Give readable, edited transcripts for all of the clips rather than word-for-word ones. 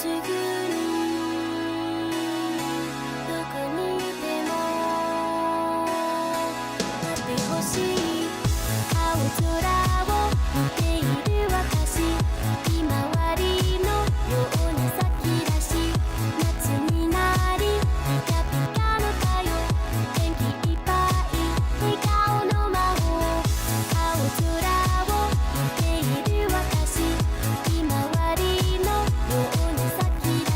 すぐにどこにいても待ってほしい青空を見ている私ひまわりのように咲き出し夏になりピカピカの太陽元気いっぱい笑顔の魔法青空を見ている私ひまわりのように咲き出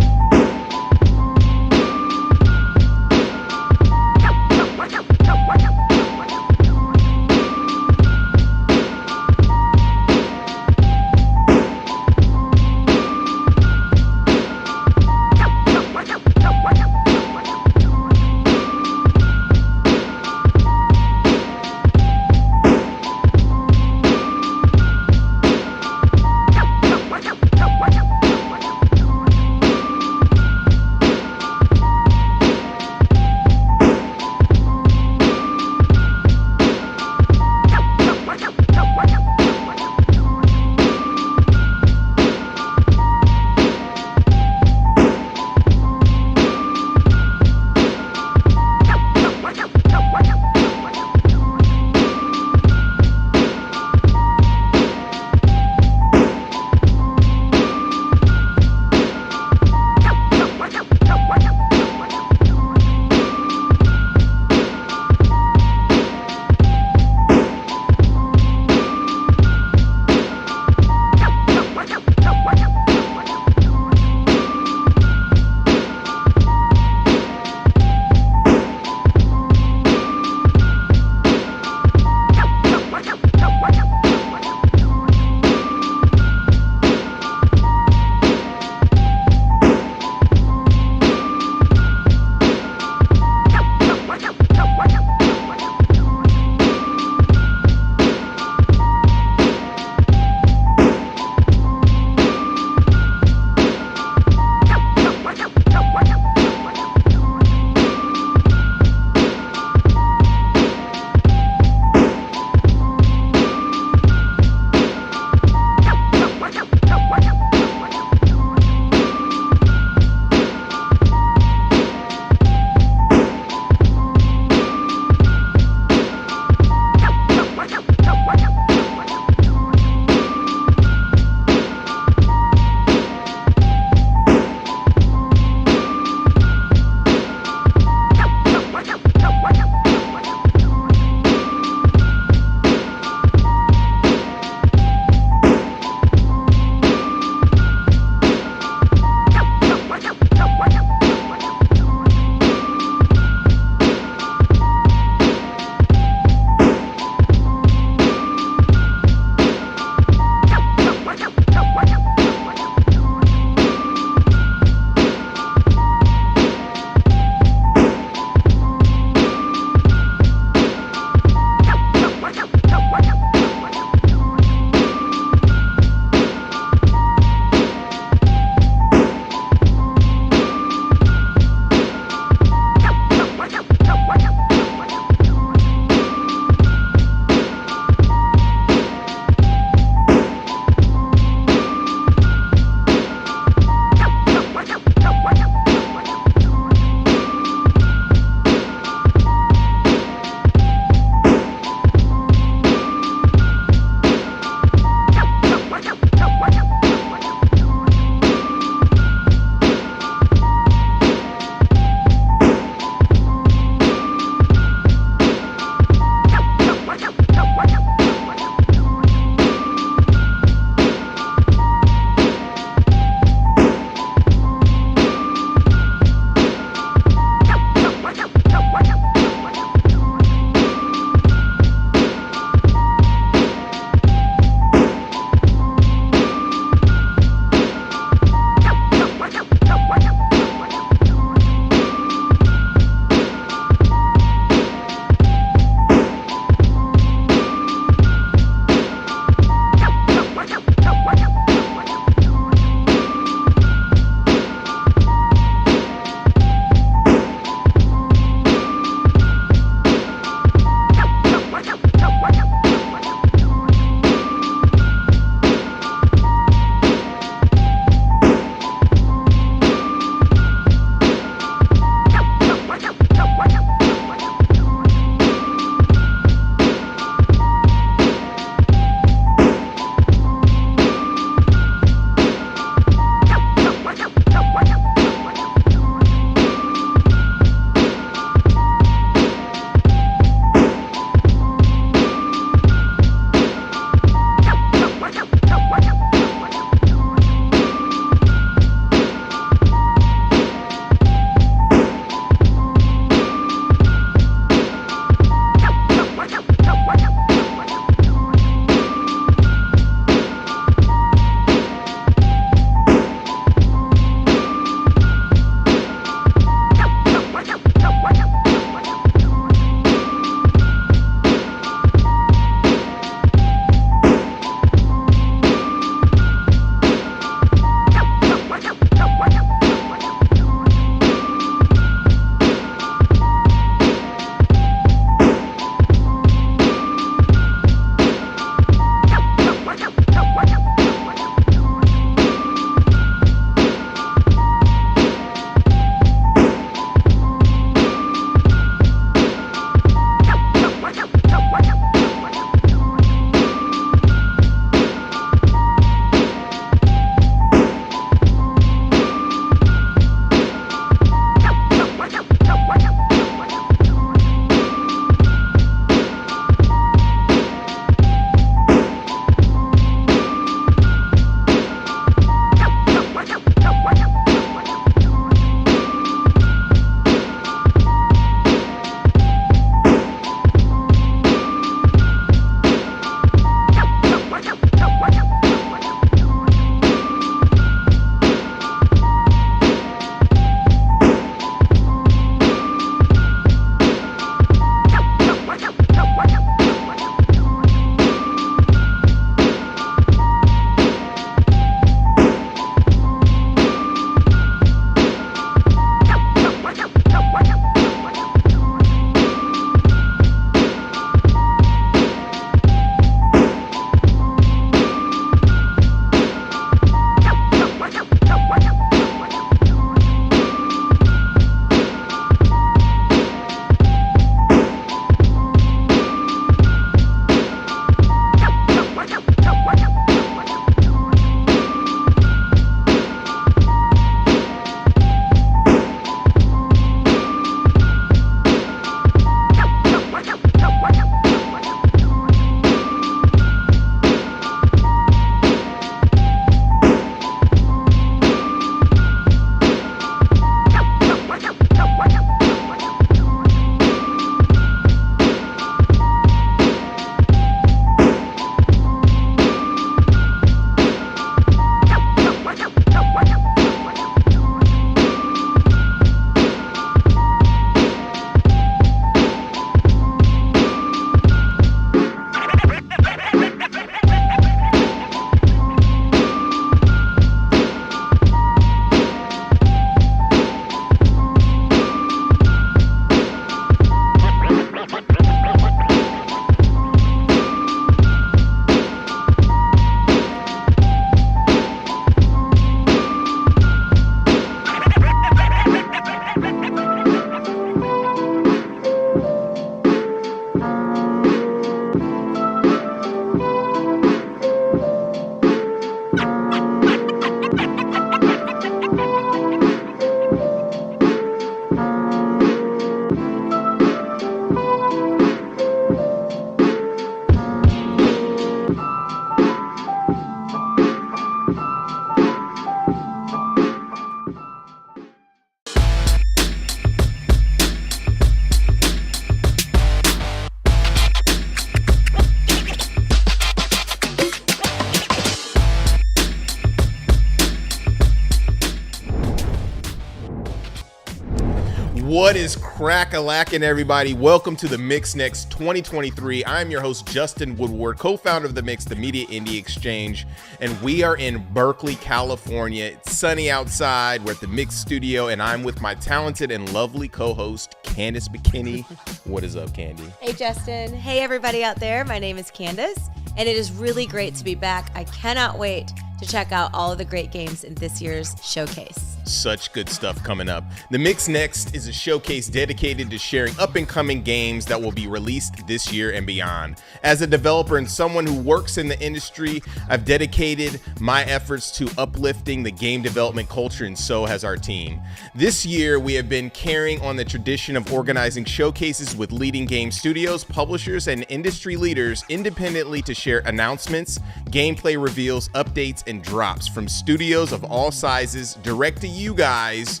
What is crack-a-lackin', everybody? Welcome to the Mix Next 2023. I'm your host, Justin Woodward, co-founder of The Mix, the Media Indie Exchange, and we are in Berkeley, California. It's sunny outside. We're at the Mix studio, and I'm with my talented and lovely co-host, Candace McKinney. What is up, Candy? Hey, Justin. Hey, everybody out there. My name is Candace, and it is really great to be back. I cannot wait to check out all of the great games in this year's showcase. Such good stuff coming up. The Mix Next is a showcase dedicated to sharing up-and-coming games that will be released this year and beyond. As a developer and someone who works in the industry, I've dedicated my efforts to uplifting the game development culture, and so has our team. This year, we have been carrying on the tradition of organizing showcases with leading game studios, publishers, and industry leaders independently to share announcements, gameplay reveals, updates, and drops from studios of all sizes direct to you guys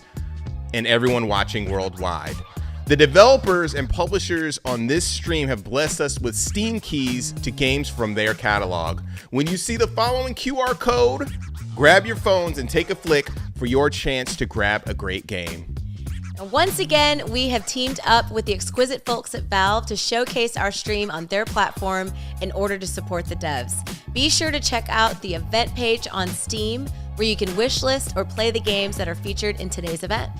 and everyone watching worldwide. The developers and publishers on this stream have blessed us with Steam keys to games from their catalog. When you see the following QR code, grab your phones and take a flick for your chance to grab a great game. And once again, we have teamed up with the exquisite folks at Valve to showcase our stream on their platform in order to support the devs. Be sure to check out the event page on Steam, where you can wishlist or play the games that are featured in today's event.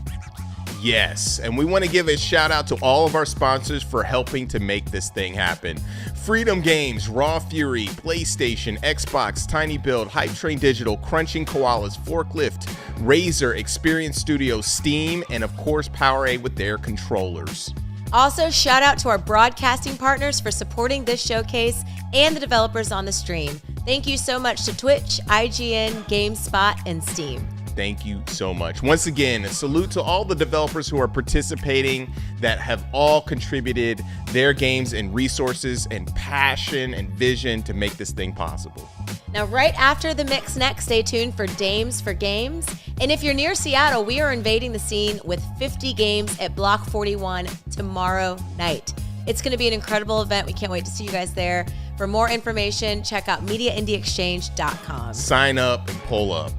Yes, and we want to give a shout out to all of our sponsors for helping to make this thing happen. Freedom Games, Raw Fury, PlayStation, Xbox, Tiny Build, Hype Train Digital, Crunching Koalas, Forklift, Razer, Experience Studios, Steam, and of course Powerade with their controllers. Also, shout out to our broadcasting partners for supporting this showcase and the developers on the stream. Thank you so much to Twitch, IGN, GameSpot, and Steam. Thank you so much. Once again, a salute to all the developers who are participating that have all contributed their games and resources and passion and vision to make this thing possible. Now, right after the Mix Next, stay tuned for Dames for Games. And if you're near Seattle, we are invading the scene with 50 games at Block 41 tomorrow night. It's going to be an incredible event. We can't wait to see you guys there. For more information, check out MediaIndieExchange.com. Sign up and pull up.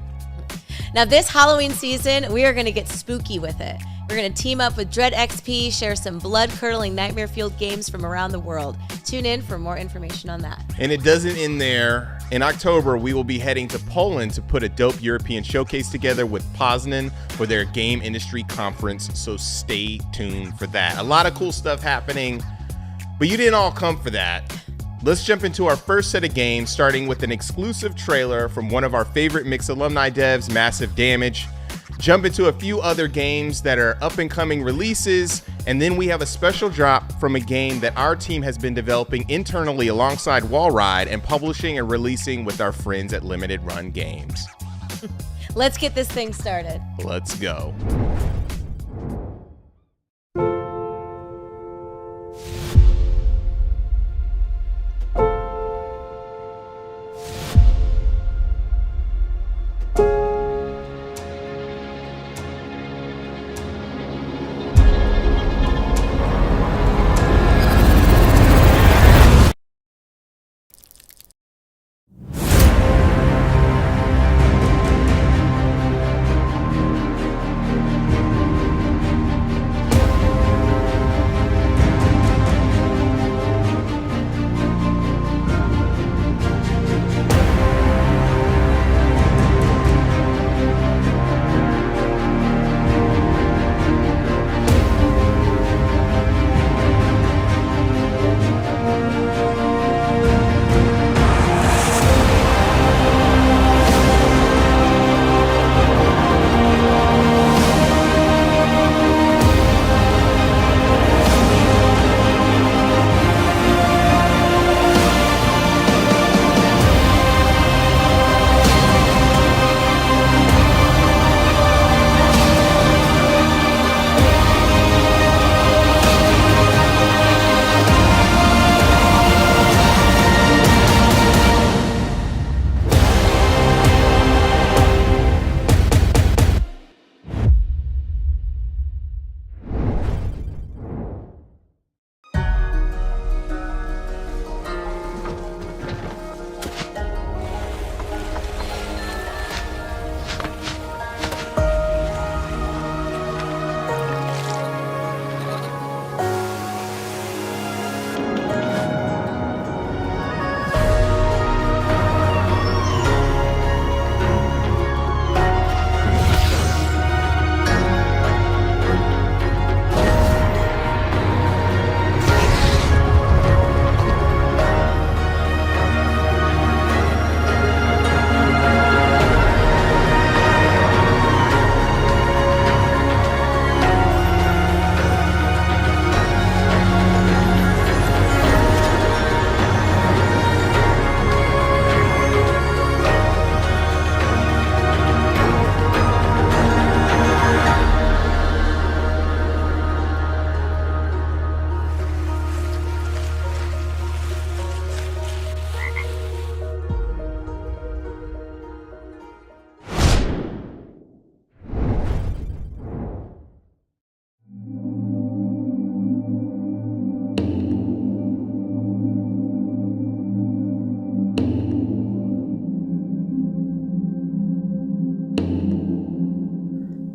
Now, this Halloween season, we are going to get spooky with it. We're going to team up with Dread XP, share some blood-curdling, nightmare-fueled games from around the world. Tune in for more information on that. And it doesn't end there. In October, we will be heading to Poland to put a dope European showcase together with Poznan for their game industry conference, so stay tuned for that. A lot of cool stuff happening, but you didn't all come for that. Let's jump into our first set of games, starting with an exclusive trailer from one of our favorite Mix alumni devs, Massive Damage. Jump into a few other games that are up-and-coming releases, and then we have a special drop from a game that our team has been developing internally alongside Wallride and publishing and releasing with our friends at Limited Run Games. Let's get this thing started. Let's go.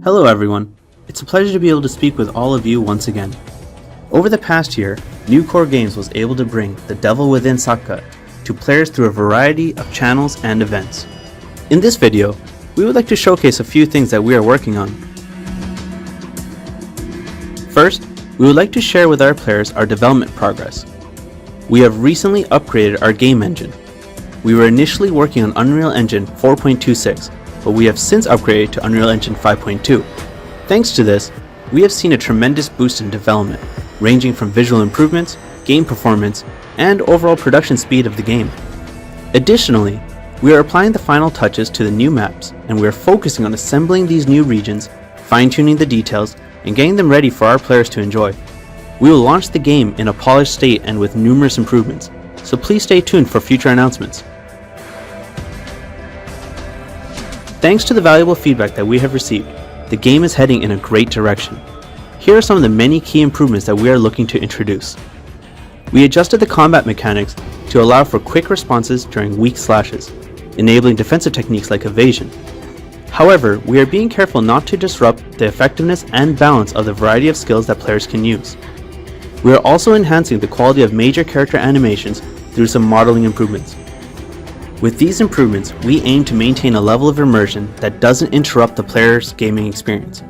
Hello everyone, it's a pleasure to be able to speak with all of you once again. Over the past year, New Core Games was able to bring The Devil Within Sakka to players through a variety of channels and events. In this video, we would like to showcase a few things that we are working on. First, we would like to share with our players our development progress. We have recently upgraded our game engine. We were initially working on Unreal Engine 4.26, but we have since upgraded to Unreal Engine 5.2. Thanks to this, we have seen a tremendous boost in development, ranging from visual improvements, game performance, and overall production speed of the game. Additionally, we are applying the final touches to the new maps, and we are focusing on assembling these new regions, fine-tuning the details, and getting them ready for our players to enjoy. We will launch the game in a polished state and with numerous improvements, so please stay tuned for future announcements. Thanks to the valuable feedback that we have received, the game is heading in a great direction. Here are some of the many key improvements that we are looking to introduce. We adjusted the combat mechanics to allow for quick responses during weak slashes, enabling defensive techniques like evasion. However, we are being careful not to disrupt the effectiveness and balance of the variety of skills that players can use. We are also enhancing the quality of major character animations through some modeling improvements. With these improvements, we aim to maintain a level of immersion that doesn't interrupt the player's gaming experience.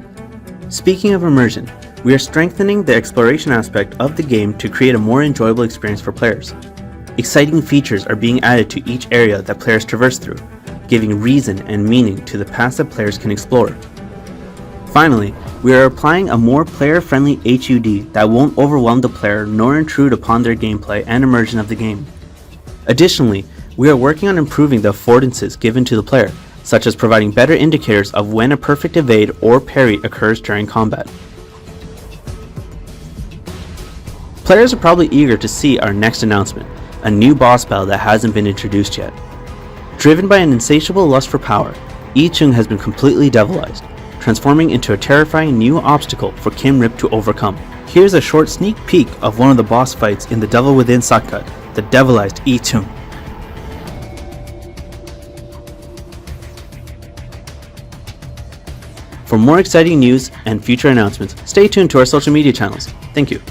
Speaking of immersion, we are strengthening the exploration aspect of the game to create a more enjoyable experience for players. Exciting features are being added to each area that players traverse through, giving reason and meaning to the paths that players can explore. Finally, we are applying a more player-friendly HUD that won't overwhelm the player nor intrude upon their gameplay and immersion of the game. Additionally, we are working on improving the affordances given to the player, such as providing better indicators of when a perfect evade or parry occurs during combat. Players are probably eager to see our next announcement, a new boss battle that hasn't been introduced yet. Driven by an insatiable lust for power, I Chung has been completely devilized, transforming into a terrifying new obstacle for Kim Rip to overcome. Here's a short sneak peek of one of the boss fights in The Devil Within Sakka, the devilized I Chung. For more exciting news and future announcements, stay tuned to our social media channels. Thank you.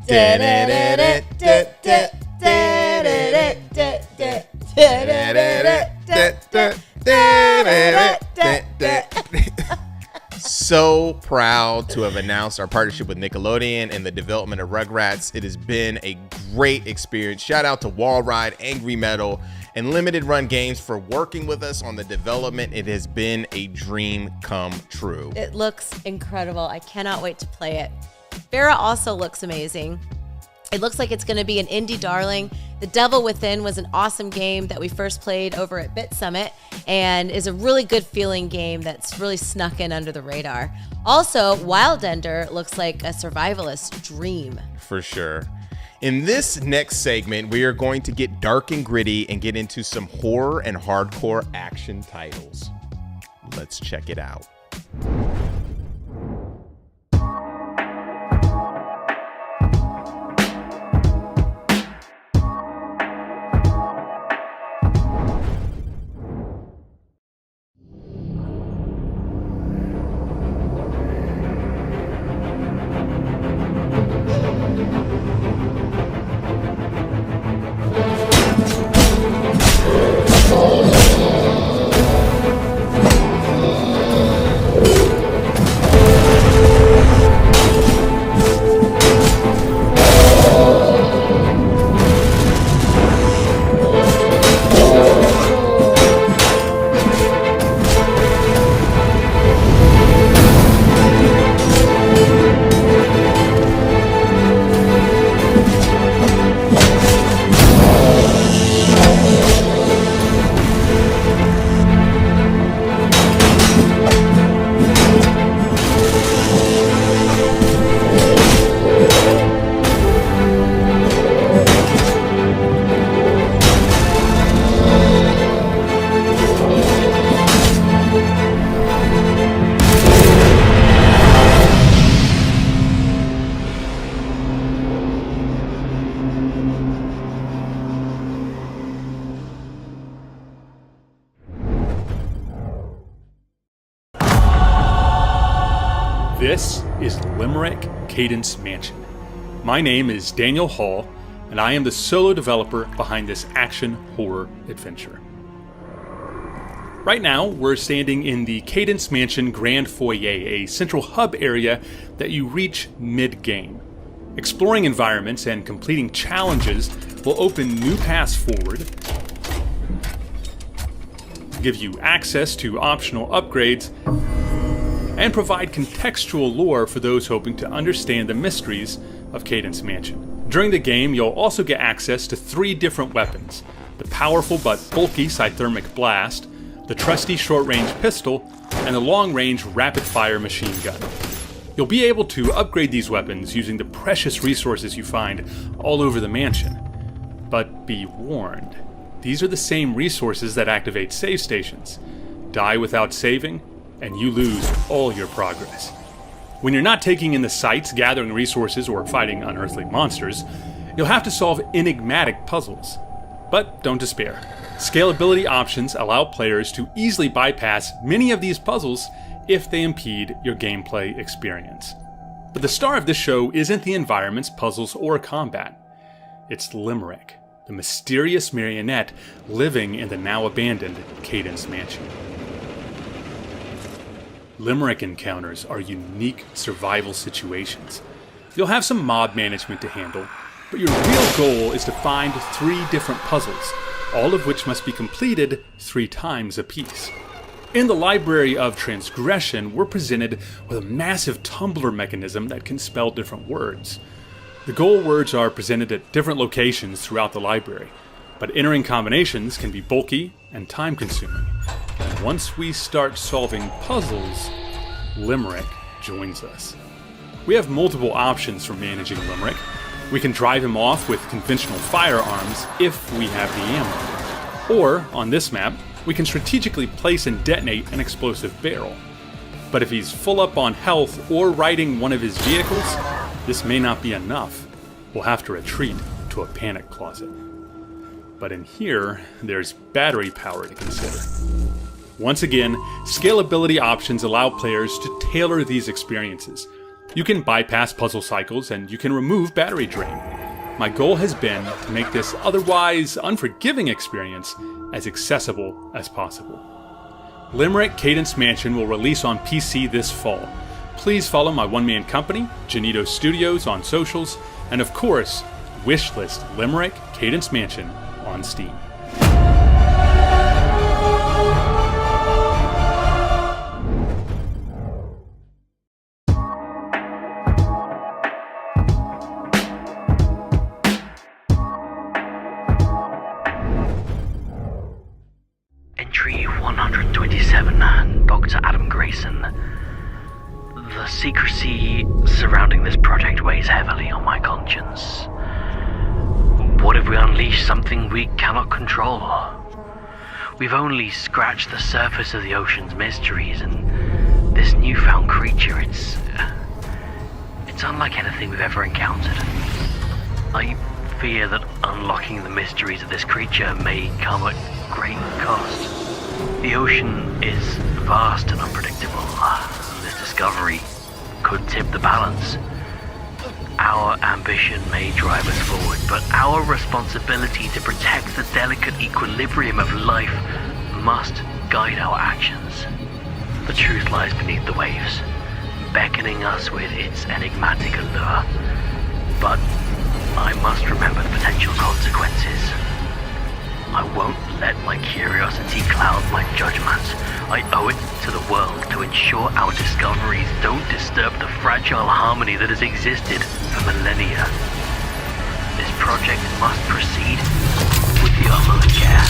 So proud to have announced our partnership with Nickelodeon and the development of Rugrats. It has been a great experience. Shout out to Wall Ride, Angry Metal, and Limited Run Games for working with us on the development. It has been a dream come true. It looks incredible. I cannot wait to play it. Vera also looks amazing. It looks like it's going to be an indie darling. The Devil Within was an awesome game that we first played over at Bit Summit and is a really good feeling game that's really snuck in under the radar. Also, Wild Ender looks like a survivalist dream. For sure. In this next segment, we are going to get dark and gritty and get into some horror and hardcore action titles. Let's check it out. This is Limerick Cadence Mansion. My name is Daniel Hall, and I am the solo developer behind this action horror adventure. Right now, we're standing in the Cadence Mansion Grand Foyer, a central hub area that you reach mid-game. Exploring environments and completing challenges will open new paths forward, give you access to optional upgrades, and provide contextual lore for those hoping to understand the mysteries of Cadence Mansion. During the game, you'll also get access to 3 different weapons: the powerful but bulky Scythermic Blast, the trusty short-range pistol, and the long-range rapid-fire machine gun. You'll be able to upgrade these weapons using the precious resources you find all over the mansion. But be warned, these are the same resources that activate save stations. Die without saving, and you lose all your progress. When you're not taking in the sights, gathering resources, or fighting unearthly monsters, you'll have to solve enigmatic puzzles. But don't despair. Scalability options allow players to easily bypass many of these puzzles if they impede your gameplay experience. But the star of this show isn't the environments, puzzles, or combat. It's Limerick, the mysterious marionette living in the now abandoned Cadence Mansion. Limerick encounters are unique survival situations. You'll have some mob management to handle, but your real goal is to find 3 different puzzles, all of which must be completed 3 times apiece. In the Library of Transgression, we're presented with a massive tumbler mechanism that can spell different words. The goal words are presented at different locations throughout the library, but entering combinations can be bulky and time-consuming. And once we start solving puzzles, Limerick joins us. We have multiple options for managing Limerick. We can drive him off with conventional firearms if we have the ammo. Or, on this map, we can strategically place and detonate an explosive barrel. But if he's full up on health or riding one of his vehicles, this may not be enough. We'll have to retreat to a panic closet. But in here, there's battery power to consider. Once again, scalability options allow players to tailor these experiences. You can bypass puzzle cycles and you can remove battery drain. My goal has been to make this otherwise unforgiving experience as accessible as possible. Limerick Cadence Mansion will release on PC this fall. Please follow my one-man company, Janito Studios, on socials, and of course, wishlist Limerick Cadence Mansion on Steam. Entry 127, Dr. Adam Grayson. The secrecy surrounding this project weighs heavily on my conscience. What if we unleash something we cannot control? We've only scratched the surface of the ocean's mysteries, and this newfound creature, it's unlike anything we've ever encountered. I fear that unlocking the mysteries of this creature may come at great cost. The ocean is vast and unpredictable. This discovery could tip the balance. Our ambition may drive us forward, but our responsibility to protect the delicate equilibrium of life must guide our actions. The truth lies beneath the waves, beckoning us with its enigmatic allure. But I must remember the potential consequences. I won't let my curiosity cloud my judgment. I owe it to the world to ensure our discoveries don't disturb the fragile harmony that has existed for millennia. This project must proceed with the utmost care.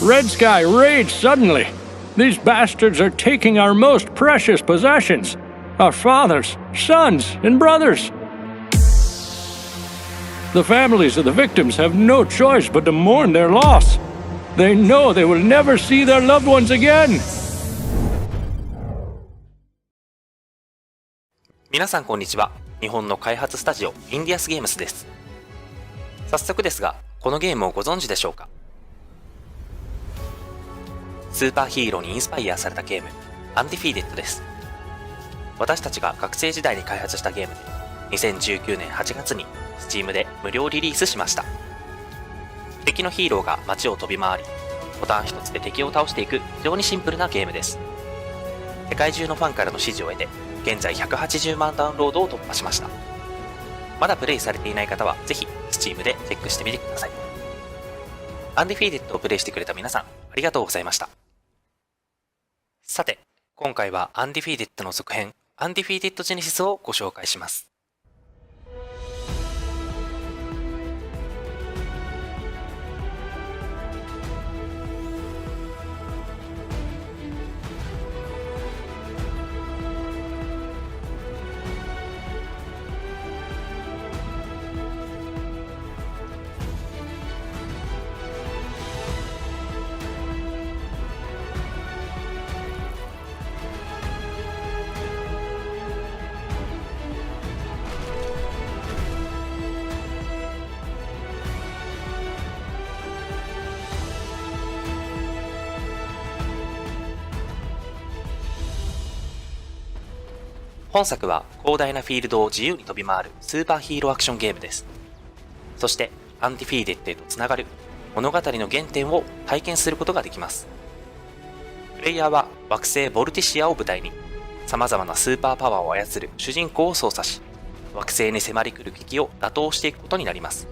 Red Sky raged suddenly. These bastards are taking our most precious possessions. Our fathers, sons, and brothers. The families of the victims have no choice but to mourn their loss. They know they will never see their loved ones again. 皆さんこんにちは。日本の開発スタジオインディアスゲームスです。早速ですが、このゲームをご存知でしょうか？スーパーヒーローにインスパイアされたゲーム、アンディフィーデッドです。私たちが学生時代に開発したゲームで、2019年8月に Steam で無料リリースしました。敵のヒーローが街を飛び回り、ボタン一つで敵を倒していく非常にシンプルなゲームです。世界中のファンからの支持を得て、現在180万ダウンロードを突破しました。まだプレイされていない方はぜひ Steam でチェックしてみてください。アンディフィーデッドをプレイしてくれた皆さん、ありがとうございました。さて、今回はアンディフィーデッドの続編、アンディフィーデッドジェネシスをご紹介します。本作は広大なフィールドを自由に飛び回るスーパーヒーローアクションゲームです。そしてアンディフィーデッドへとつながる物語の原点を体験することができます。プレイヤーは惑星ボルティシアを舞台に様々なスーパーパワーを操る主人公を操作し、惑星に迫り来る敵を打倒していくことになります。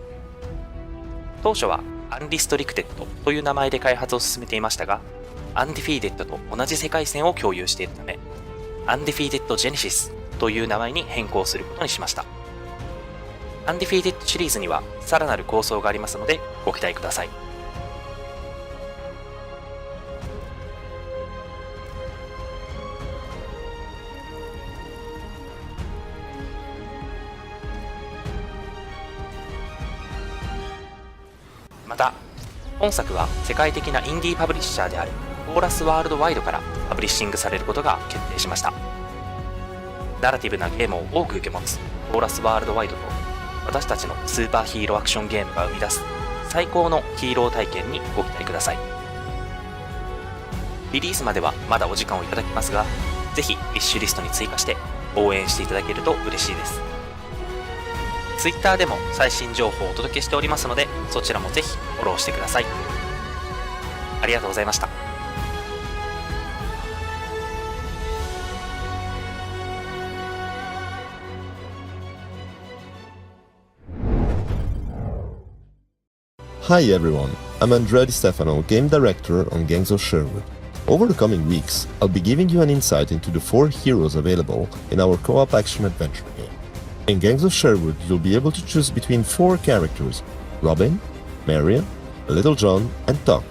当初はアンリストリクテッドという名前で開発を進めていましたが、アンディフィーデッドと同じ世界線を共有しているため、アンディフィーテッドジェネシスという名前に変更することにしました。アンディフィーテッドシリーズにはさらなる構想がありますのでご期待ください。また、本作は世界的なインディーパブリッシャーであるコーラスワールドワイドからパブリッシングされることが決定しました。ナラティブなゲームを多く受け持つコーラスワールドワイドと私たちのスーパーヒーローアクションゲームが生み出す最高のヒーロー体験にご期待ください。リリースまではまだお時間をいただきますが、ぜひウィッシュリストに追加して応援していただけると嬉しいです。Twitter でも最新情報をお届けしておりますので、そちらもぜひフォローしてください。ありがとうございました。Hi everyone, I'm Andrea Di Stefano, Game Director on Gangs of Sherwood. Over the coming weeks, I'll be giving you an insight into the 4 heroes available in our co-op action-adventure game. In Gangs of Sherwood, you'll be able to choose between 4 characters: Robin, Marion, Little John, and Tuck,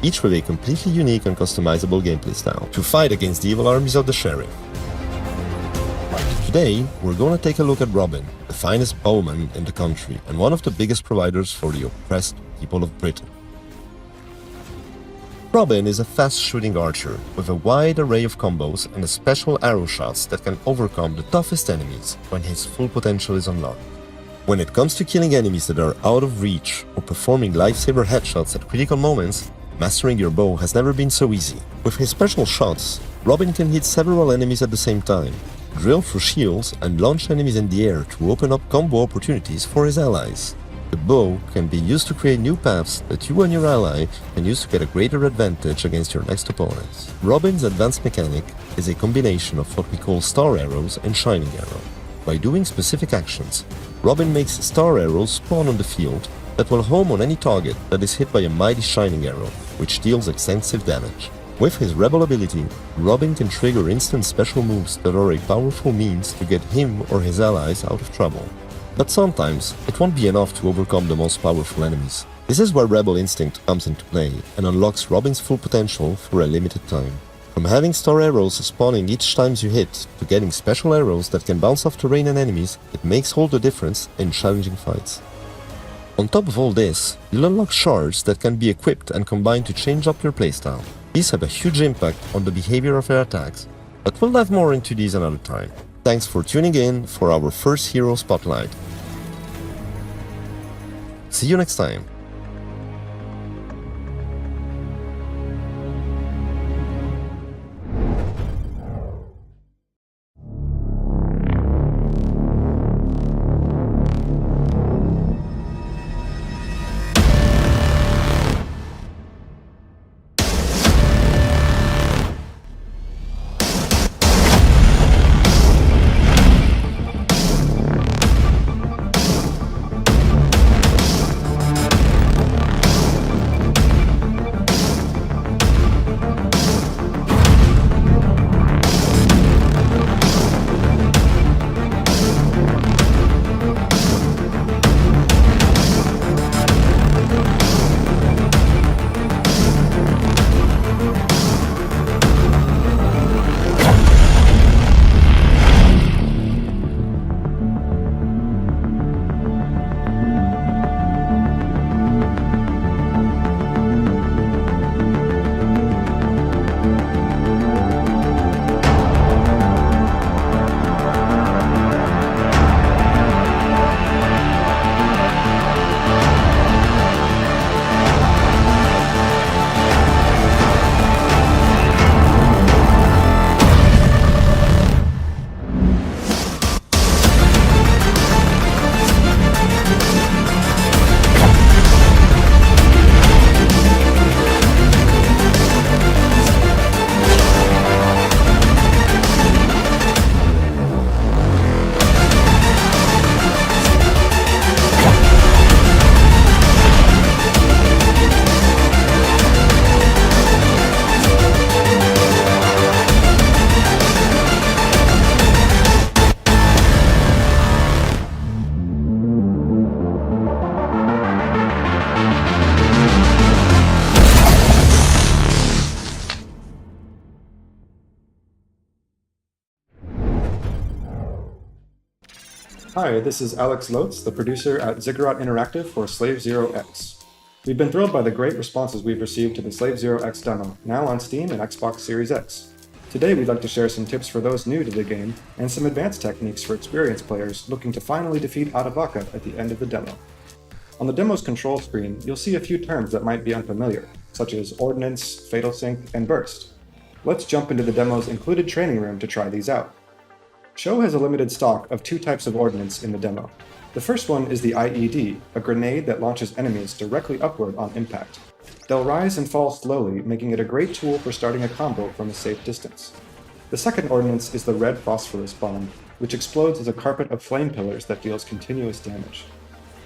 each with a completely unique and customizable gameplay style, to fight against the evil armies of the Sheriff. Today, we're gonna take a look at Robin, the finest bowman in the country and one of the biggest providers for the oppressed people of Britain. Robin is a fast-shooting archer with a wide array of combos and special arrow shots that can overcome the toughest enemies when his full potential is unlocked. When it comes to killing enemies that are out of reach or performing lifesaver headshots at critical moments, mastering your bow has never been so easy. With his special shots, Robin can hit several enemies at the same time, drill through shields and launch enemies in the air to open up combo opportunities for his allies. The bow can be used to create new paths that you and your ally can use to get a greater advantage against your next opponents. Robin's advanced mechanic is a combination of what we call star arrows and shining arrow. By doing specific actions, Robin makes star arrows spawn on the field that will home on any target that is hit by a mighty shining arrow, which deals extensive damage. With his rebel ability, Robin can trigger instant special moves that are a powerful means to get him or his allies out of trouble. But sometimes, it won't be enough to overcome the most powerful enemies. This is where Rebel Instinct comes into play and unlocks Robin's full potential for a limited time. From having star arrows spawning each time you hit, to getting special arrows that can bounce off terrain and enemies, it makes all the difference in challenging fights. On top of all this, you'll unlock shards that can be equipped and combined to change up your playstyle. These have a huge impact on the behavior of your attacks, but we'll dive more into these another time. Thanks for tuning in for our first hero spotlight. See you next time. Hi, this is Alex Lotz, the producer at Ziggurat Interactive for Slave Zero X. We've been thrilled by the great responses we've received to the Slave Zero X demo, now on Steam and Xbox Series X. Today we'd like to share some tips for those new to the game, and some advanced techniques for experienced players looking to finally defeat Adavaka at the end of the demo. On the demo's control screen, you'll see a few terms that might be unfamiliar, such as Ordnance, Fatal Sync, and Burst. Let's jump into the demo's included training room to try these out. Show has a limited stock of two types of ordnance in the demo. The first one is the IED, a grenade that launches enemies directly upward on impact. They'll rise and fall slowly, making it a great tool for starting a combo from a safe distance. The second ordnance is the red phosphorus bomb, which explodes as a carpet of flame pillars that deals continuous damage.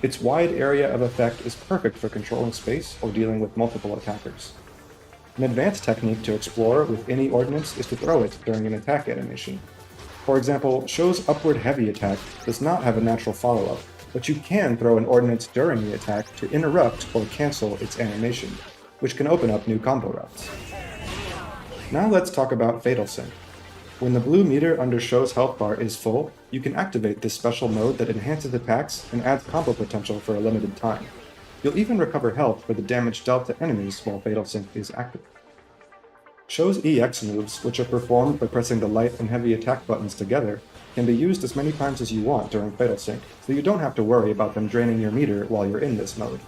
Its wide area of effect is perfect for controlling space or dealing with multiple attackers. An advanced technique to explore with any ordnance is to throw it during an attack animation. For example, Show's upward heavy attack does not have a natural follow-up, but you can throw an ordnance during the attack to interrupt or cancel its animation, which can open up new combo routes. Now let's talk about Fatal Sync. When the blue meter under Show's health bar is full, you can activate this special mode that enhances attacks and adds combo potential for a limited time. You'll even recover health for the damage dealt to enemies while Fatal Sync is active. Show's EX moves, which are performed by pressing the light and heavy attack buttons together, can be used as many times as you want during Fatal Sync, so you don't have to worry about them draining your meter while you're in this mode.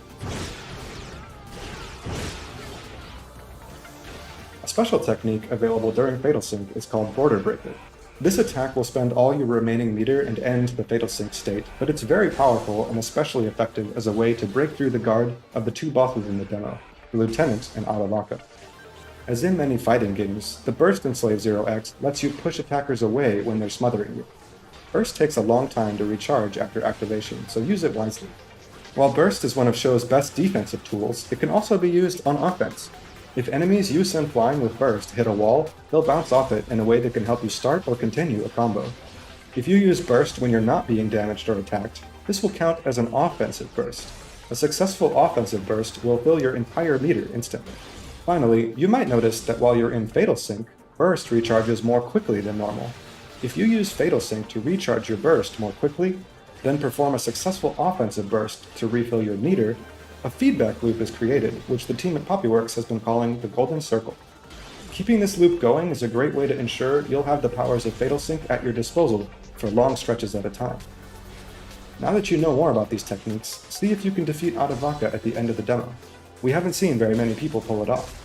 A special technique available during Fatal Sync is called Border Breaker. This attack will spend all your remaining meter and end the Fatal Sync state, but it's very powerful and especially effective as a way to break through the guard of the two bosses in the demo, the Lieutenant and Adavaka. As in many fighting games, the Burst in Slave Zero X lets you push attackers away when they're smothering you. Burst takes a long time to recharge after activation, so use it wisely. While Burst is one of Show's best defensive tools, it can also be used on offense. If enemies you send flying with Burst hit a wall, they'll bounce off it in a way that can help you start or continue a combo. If you use Burst when you're not being damaged or attacked, this will count as an offensive burst. A successful offensive burst will fill your entire meter instantly. Finally, you might notice that while you're in Fatal Sync, Burst recharges more quickly than normal. If you use Fatal Sync to recharge your Burst more quickly, then perform a successful offensive burst to refill your meter, a feedback loop is created, which the team at Poppyworks has been calling the Golden Circle. Keeping this loop going is a great way to ensure you'll have the powers of Fatal Sync at your disposal for long stretches at a time. Now that you know more about these techniques, see if you can defeat Adavaka at the end of the demo. We haven't seen very many people pull it off.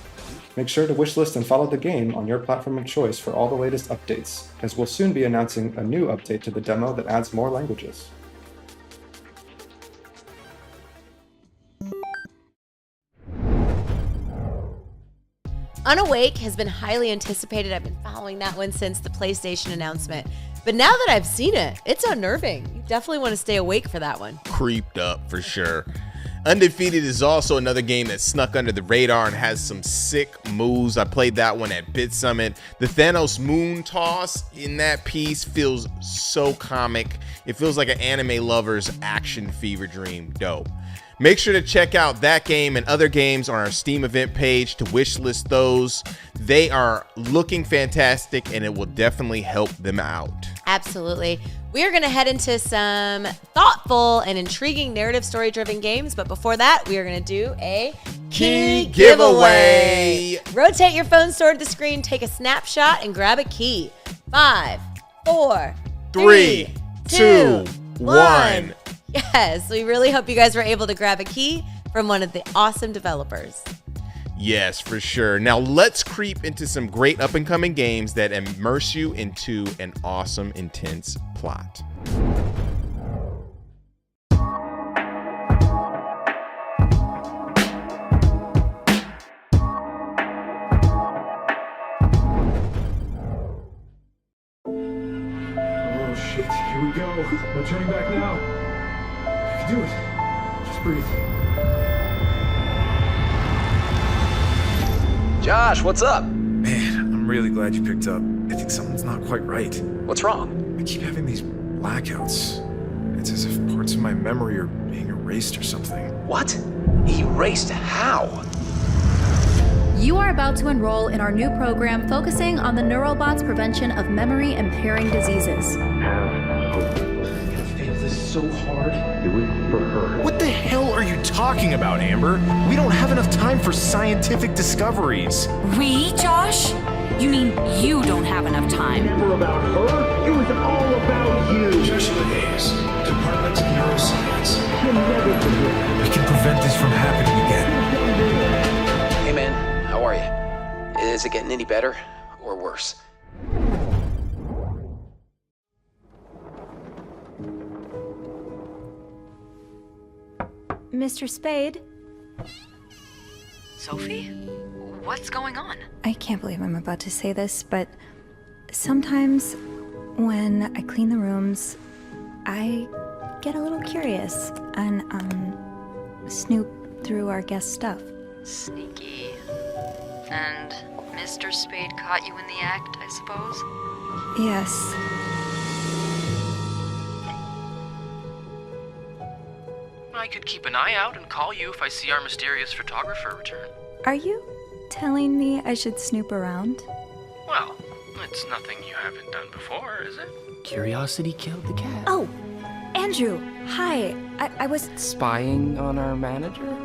Make sure to wishlist and follow the game on your platform of choice for all the latest updates, as we'll soon be announcing a new update to the demo that adds more languages. Unawake has been highly anticipated. I've been following that one since the PlayStation announcement. But now that I've seen it, it's unnerving. You definitely want to stay awake for that one. Creeped up for sure. Undefeated is also another game that snuck under the radar and has some sick moves. I played that one at Bit Summit. The Thanos moon toss in that piece feels so comic. It feels like an anime lover's action fever dream. Dope. Make sure to check out that game and other games on our Steam event page to wishlist those. They are looking fantastic and it will definitely help them out. Absolutely. We are going to head into some thoughtful and intriguing narrative story-driven games, but before that, we are going to do a key giveaway. Rotate your phone's toward the screen, take a snapshot, and grab a key. 5, 4, 3, 2, 1. Yes, we really hope you guys were able to grab a key from one of the awesome developers. Yes, for sure. Now let's creep into some great up-and-coming games that immerse you into an awesome, intense plot. Oh shit, here we go. No turning back now. You can do it. Just breathe. Josh, what's up? Man, I'm really glad you picked up. I think something's not quite right. What's wrong? I keep having these blackouts. It's as if parts of my memory are being erased or something. What? Erased how? You are about to enroll in our new program focusing on the Neurobot's prevention of memory-impairing diseases. I'm gonna fail this so hard. Do it for her. What the hell are you talking about, Amber? We don't have enough time for scientific discoveries. We, Josh? You mean you don't have enough time? Never about her. It was all about you. Joshua Hayes, Department of Neuroscience. You'll never forget. We can prevent this from happening again. Hey man, how are you? Is it getting any better or worse? Mr. Spade? Sophie? What's going on? I can't believe I'm about to say this, but sometimes when I clean the rooms, I get a little curious and, snoop through our guest stuff. Sneaky. And Mr. Spade caught you in the act, I suppose? Yes. I could keep an eye out and call you if I see our mysterious photographer return. Are you telling me I should snoop around? Well, it's nothing you haven't done before, is it? Curiosity killed the cat. Oh, Andrew, hi. I was Spying on our manager?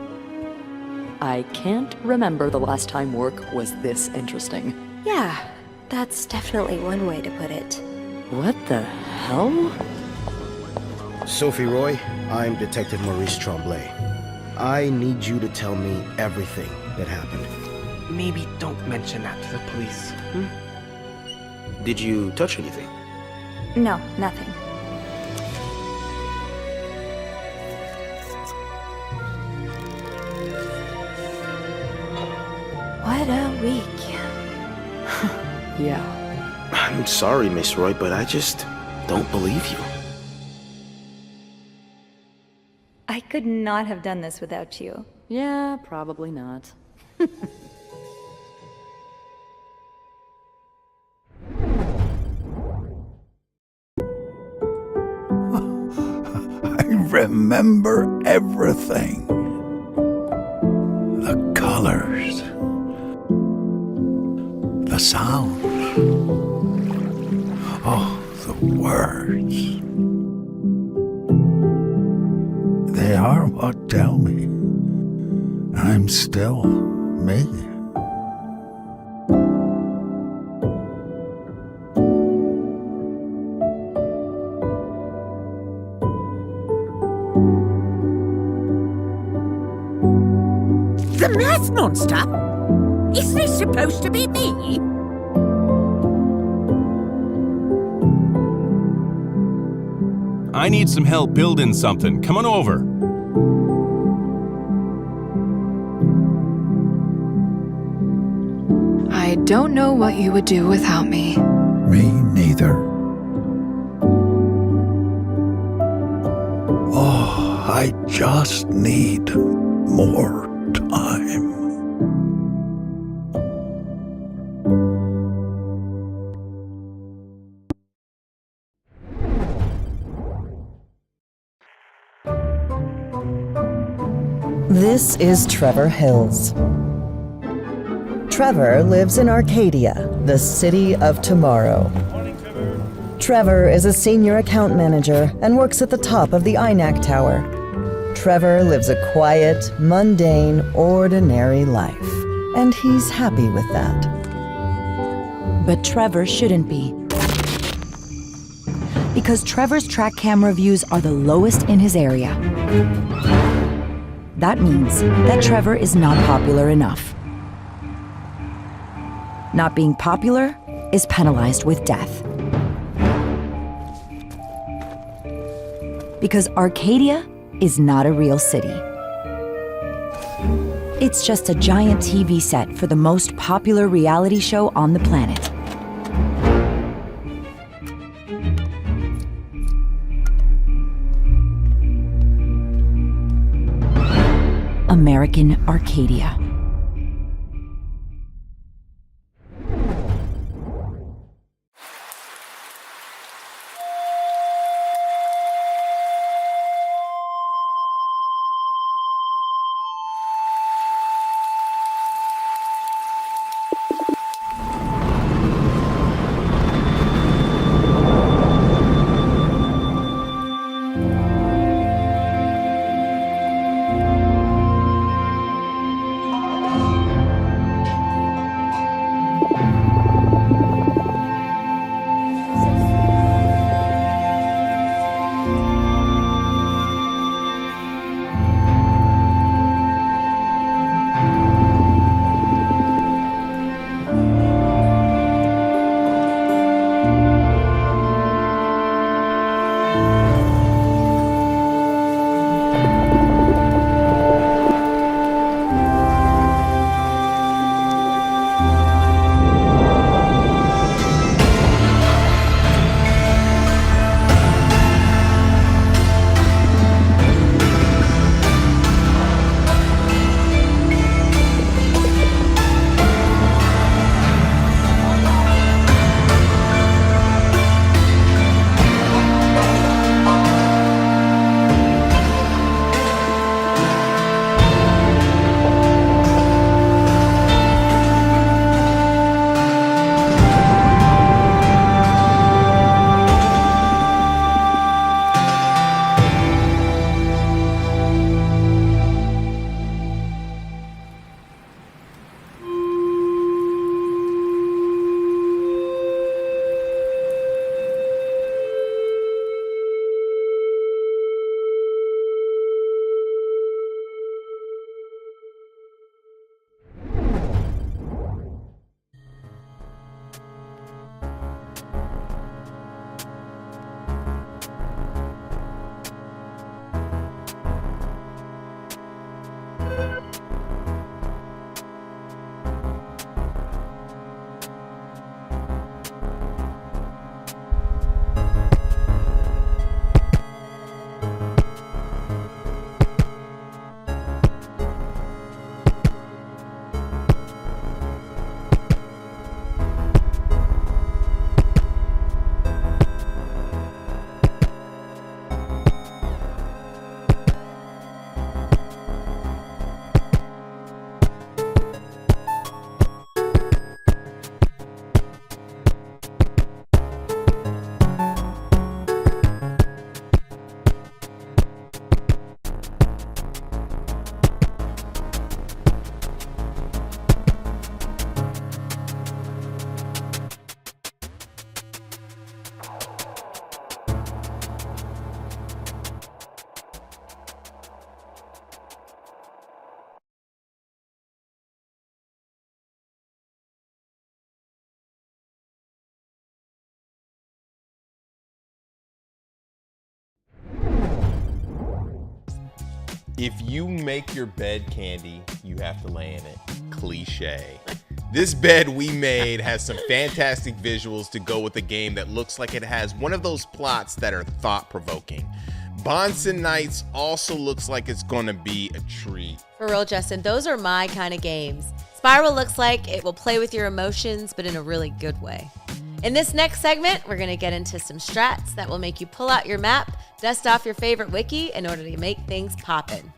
I can't remember the last time work was this interesting. Yeah, that's definitely one way to put it. What the hell? Sophie Roy, I'm Detective Maurice Tremblay. I need you to tell me everything that happened. Maybe don't mention that to the police. Did you touch anything? No, nothing. What a week. Yeah. I'm sorry, Miss Roy, but I just don't believe you. I could not have done this without you. Yeah, probably not. I remember everything. The colors. The sounds. Oh, the words. They are what tell me I'm still me. The math monster? Is this supposed to be me? I need some help building something. Come on over. I don't know what you would do without me. Me neither. Oh, I just need more time. This is Trevor Hills. Trevor lives in Arcadia, the city of tomorrow. Trevor is a senior account manager and works at the top of the INAC tower. Trevor lives a quiet, mundane, ordinary life, and he's happy with that. But Trevor shouldn't be. Because Trevor's track camera views are the lowest in his area. That means that Trevor is not popular enough. Not being popular is penalized with death. Because Arcadia is not a real city. It's just a giant TV set for the most popular reality show on the planet. American Arcadia. If you make your bed, Candy, you have to lay in it. Cliche. This bed we made has some fantastic visuals to go with a game that looks like it has one of those plots that are thought-provoking. Bonson Nights also looks like it's gonna be a treat. For real, Justin, those are my kind of games. Spiral looks like it will play with your emotions, but in a really good way. In this next segment, we're gonna get into some strats that will make you pull out your map, dust off your favorite wiki in order to make things poppin'.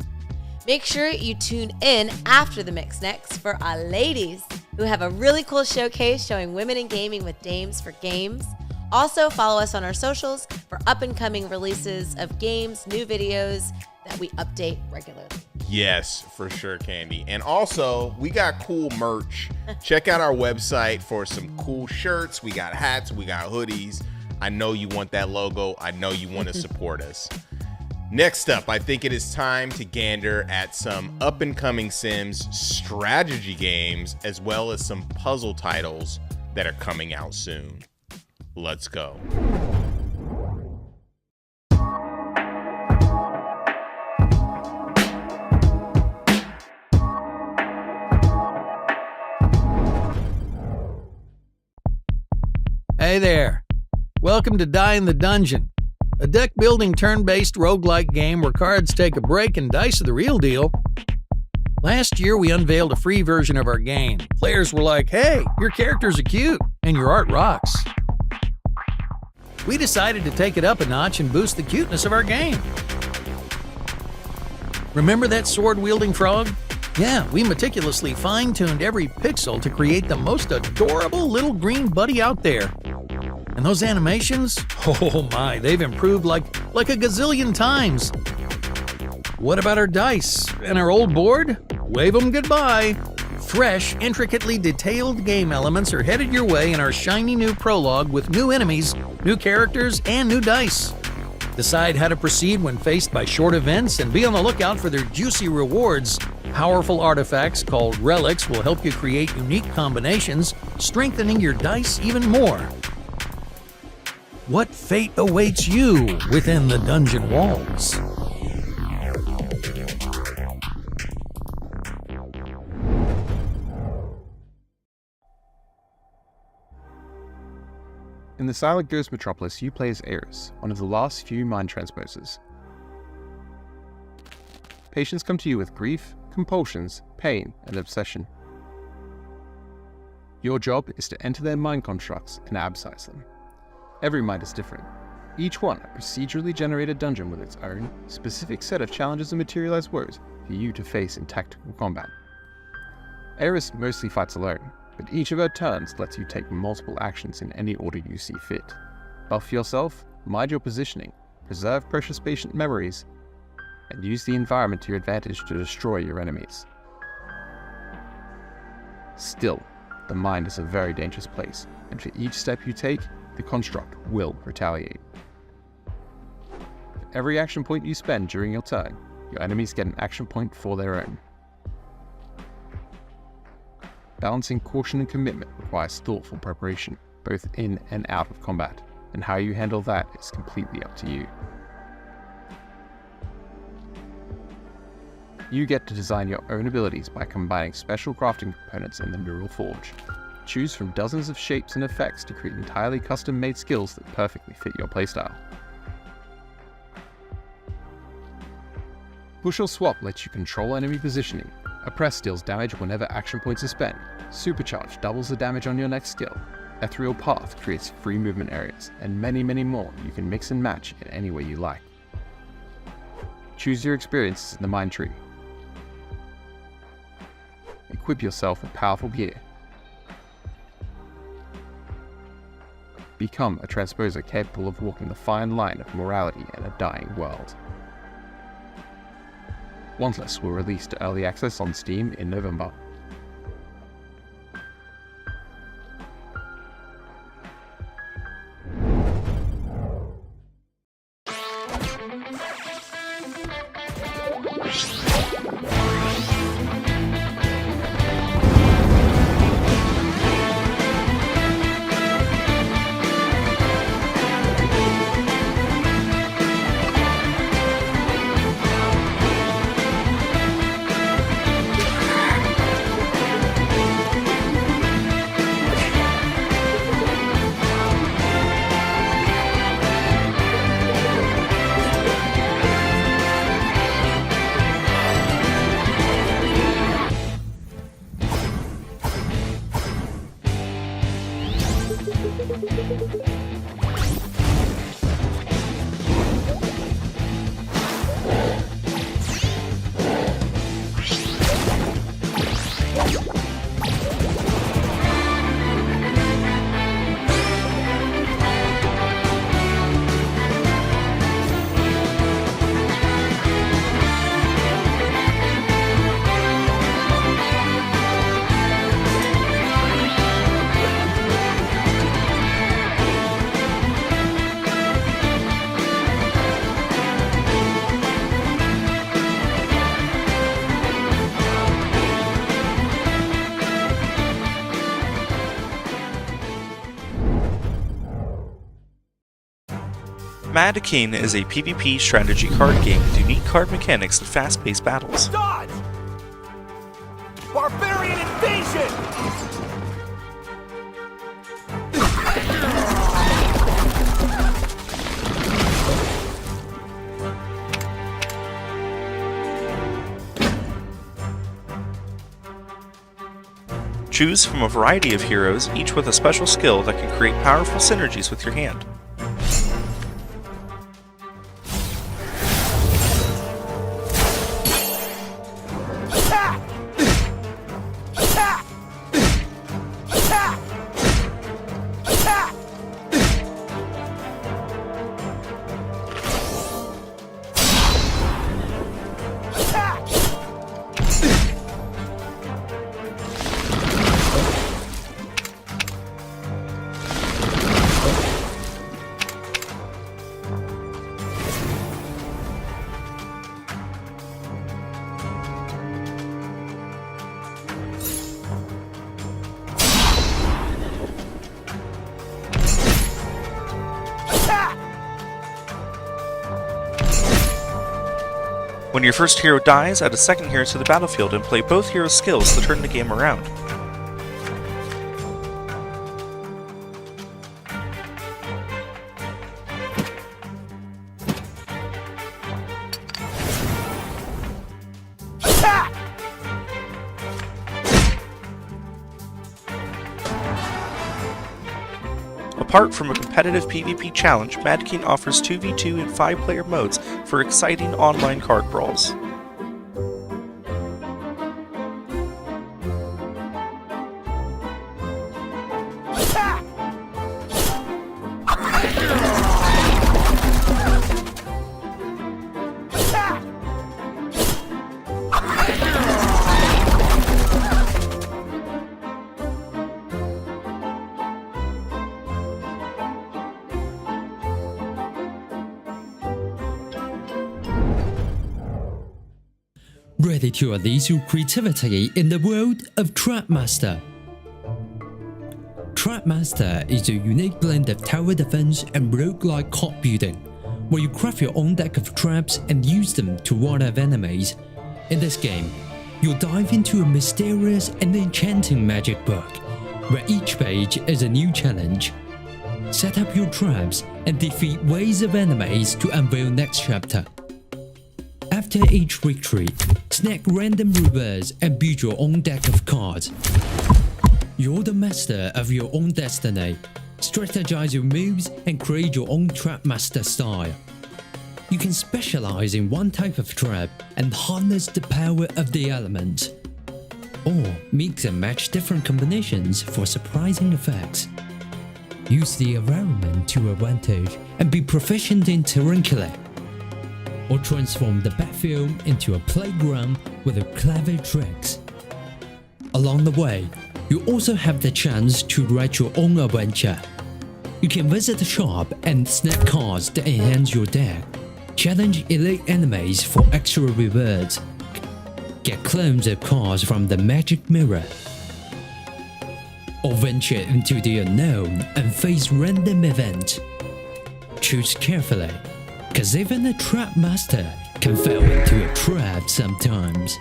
Make sure you tune in after the Mix Next for our ladies who have a really cool showcase showing women in gaming with Dames for Games. Also, follow us on our socials for up-and-coming releases of games, new videos that we update regularly. Yes, for sure, Candy. And also, we got cool merch. Check out our website for some cool shirts. We got hats, we got hoodies. I know you want that logo. I know you want to support us. Next up, I think it is time to gander at some up-and-coming Sims strategy games, as well as some puzzle titles that are coming out soon. Let's go. Hey there. Welcome to Die in the Dungeon, a deck-building turn-based roguelike game where cards take a break and dice are the real deal. Last year, we unveiled a free version of our game. Players were like, hey, your characters are cute, and your art rocks. We decided to take it up a notch and boost the cuteness of our game. Remember that sword-wielding frog? Yeah, we meticulously fine-tuned every pixel to create the most adorable little green buddy out there. And those animations? Oh my, they've improved like a gazillion times. What about our dice and our old board? Wave them goodbye. Fresh, intricately detailed game elements are headed your way in our shiny new prologue with new enemies, new characters, and new dice. Decide how to proceed when faced by short events and be on the lookout for their juicy rewards. Powerful artifacts called relics will help you create unique combinations, strengthening your dice even more. What fate awaits you within the dungeon walls? In the Silent Ghost Metropolis, you play as Eris, one of the last few mind transposers. Patients come to you with grief, compulsions, pain, and obsession. Your job is to enter their mind constructs and abscise them. Every mind is different, each one a procedurally generated dungeon with its own specific set of challenges and materialized woes for you to face in tactical combat. Eris mostly fights alone, but each of her turns lets you take multiple actions in any order you see fit. Buff yourself, mind your positioning, preserve precious patient memories, and use the environment to your advantage to destroy your enemies. Still, the mind is a very dangerous place, and for each step you take, the construct will retaliate. For every action point you spend during your turn, your enemies get an action point for their own. Balancing caution and commitment requires thoughtful preparation, both in and out of combat, and how you handle that is completely up to you. You get to design your own abilities by combining special crafting components in the Neural Forge. Choose from dozens of shapes and effects to create entirely custom-made skills that perfectly fit your playstyle. Push or Swap lets you control enemy positioning. Oppress deals damage whenever action points are spent. Supercharge doubles the damage on your next skill. Ethereal Path creates free movement areas, and many, many more you can mix and match in any way you like. Choose your experiences in the Mind Tree. Equip yourself with powerful gear. Become a transposer capable of walking the fine line of morality in a dying world. Wantless will release to early access on Steam in November. Mad King is a PvP strategy card game with unique card mechanics and fast-paced battles. Dodge! Barbarian invasion! Choose from a variety of heroes, each with a special skill that can create powerful synergies with your hand. When your first hero dies, add a second hero to the battlefield and play both heroes' skills to turn the game around. Apart from a competitive PvP challenge, Mad King offers 2v2 and 5-player modes for exciting online card brawls. Ready to unleash your creativity in the world of Trapmaster. Trapmaster is a unique blend of tower defense and roguelike card building, where you craft your own deck of traps and use them to ward off enemies. In this game, you'll dive into a mysterious and enchanting magic book, where each page is a new challenge. Set up your traps and defeat waves of enemies to unveil next chapter. After each victory, snag random rewards and build your own deck of cards. You're the master of your own destiny. Strategize your moves and create your own Trapmaster style. You can specialize in one type of trap and harness the power of the elements. Or mix and match different combinations for surprising effects. Use the environment to your advantage and be proficient in terrain killing. Or transform the battlefield into a playground with your clever tricks. Along the way, you also have the chance to write your own adventure. You can visit the shop and snag cards that enhance your deck, challenge elite enemies for extra rewards, get clones of cards from the magic mirror, or venture into the unknown and face random events. Choose carefully, cause even a trap master can fall into a trap sometimes.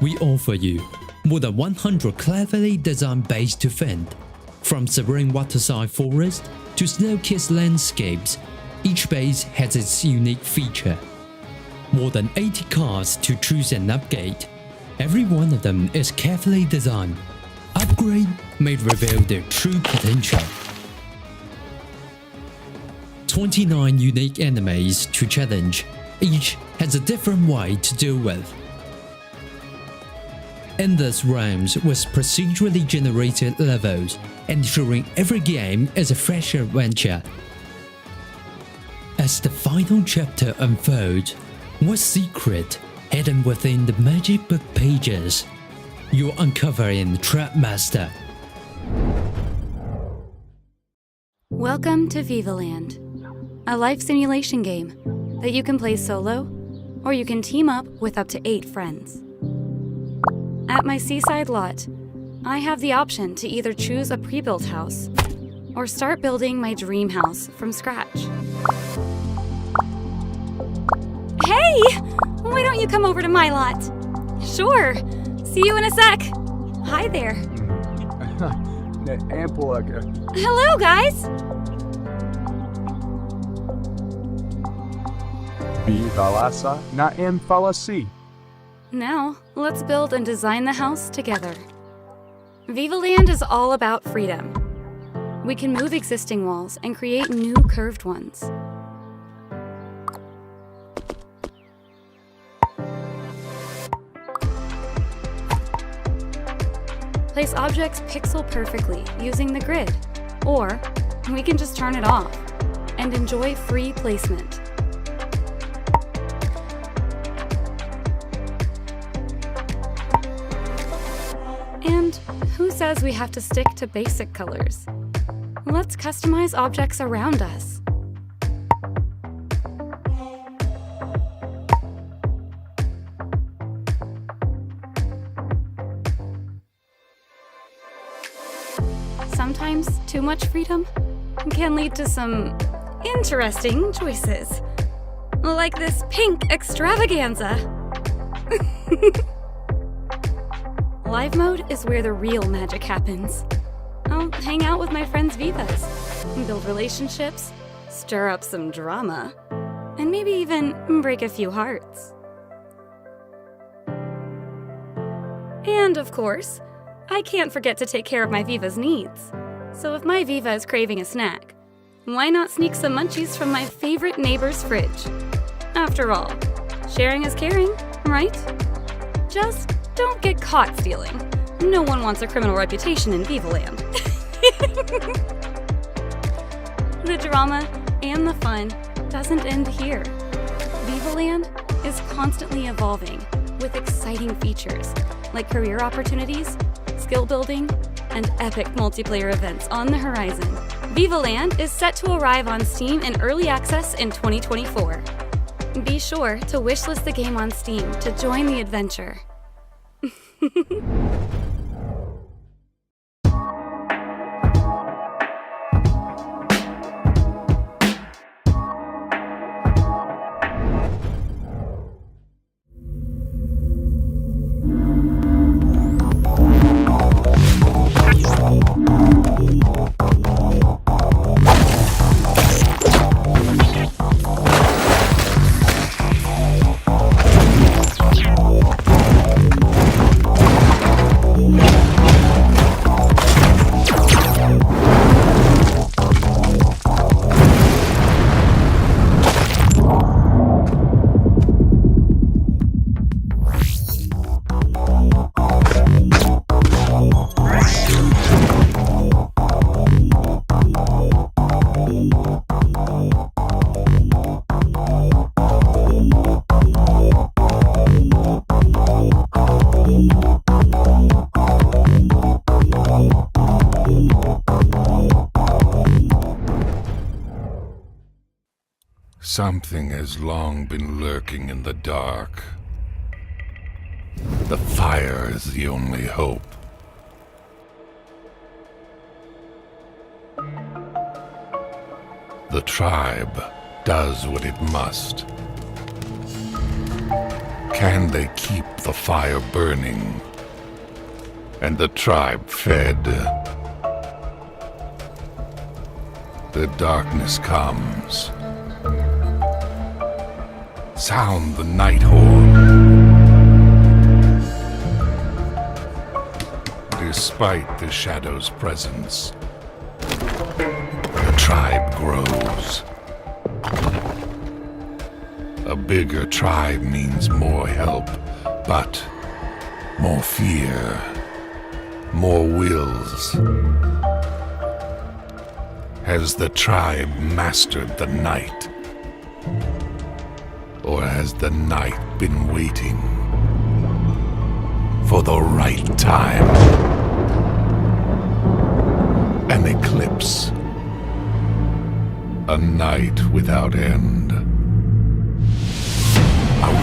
We offer you more than 100 cleverly designed bases to fend. From serene waterside forest to snow-kissed landscapes, each base has its unique feature. More than 80 cards to choose and upgrade. Every one of them is carefully designed. Upgrade may reveal their true potential. 29 unique enemies to challenge, each has a different way to deal with. Endless realms with procedurally generated levels, ensuring every game is a fresh adventure. As the final chapter unfolds, what secret hidden within the magic book pages you'll uncover in Trapmaster. Welcome to Vivaland, a life simulation game that you can play solo, or you can team up with up to 8 friends. At my seaside lot, I have the option to either choose a pre-built house or start building my dream house from scratch. Hey! Why don't you come over to my lot? Sure. See you in a sec. Hi there. Hello, guys! Now, let's build and design the house together. Vivaland is all about freedom. We can move existing walls and create new curved ones. Place objects pixel perfectly using the grid, or we can just turn it off and enjoy free placement. And who says we have to stick to basic colors? Let's customize objects around us. Sometimes too much freedom can lead to some interesting choices, like this pink extravaganza. Live mode is where the real magic happens. I'll hang out with my friends Vivas, build relationships, stir up some drama, and maybe even break a few hearts. And of course, I can't forget to take care of my Viva's needs. So if my Viva is craving a snack, why not sneak some munchies from my favorite neighbor's fridge? After all, sharing is caring, right? Just don't get caught stealing. No one wants a criminal reputation in Vivaland. The drama and the fun doesn't end here. Vivaland is constantly evolving with exciting features like career opportunities, skill building, and epic multiplayer events on the horizon. Vivaland is set to arrive on Steam in early access in 2024. Be sure to wishlist the game on Steam to join the adventure. Something has long been lurking in the dark. The fire is the only hope. The tribe does what it must. Can they keep the fire burning and the tribe fed? The darkness comes. Sound the night horn. It Despite the shadow's presence, the tribe grows. A bigger tribe means more help, but more fear, more wills. Has the tribe mastered the night? Or has the night been waiting for the right time? An eclipse. A night without end. A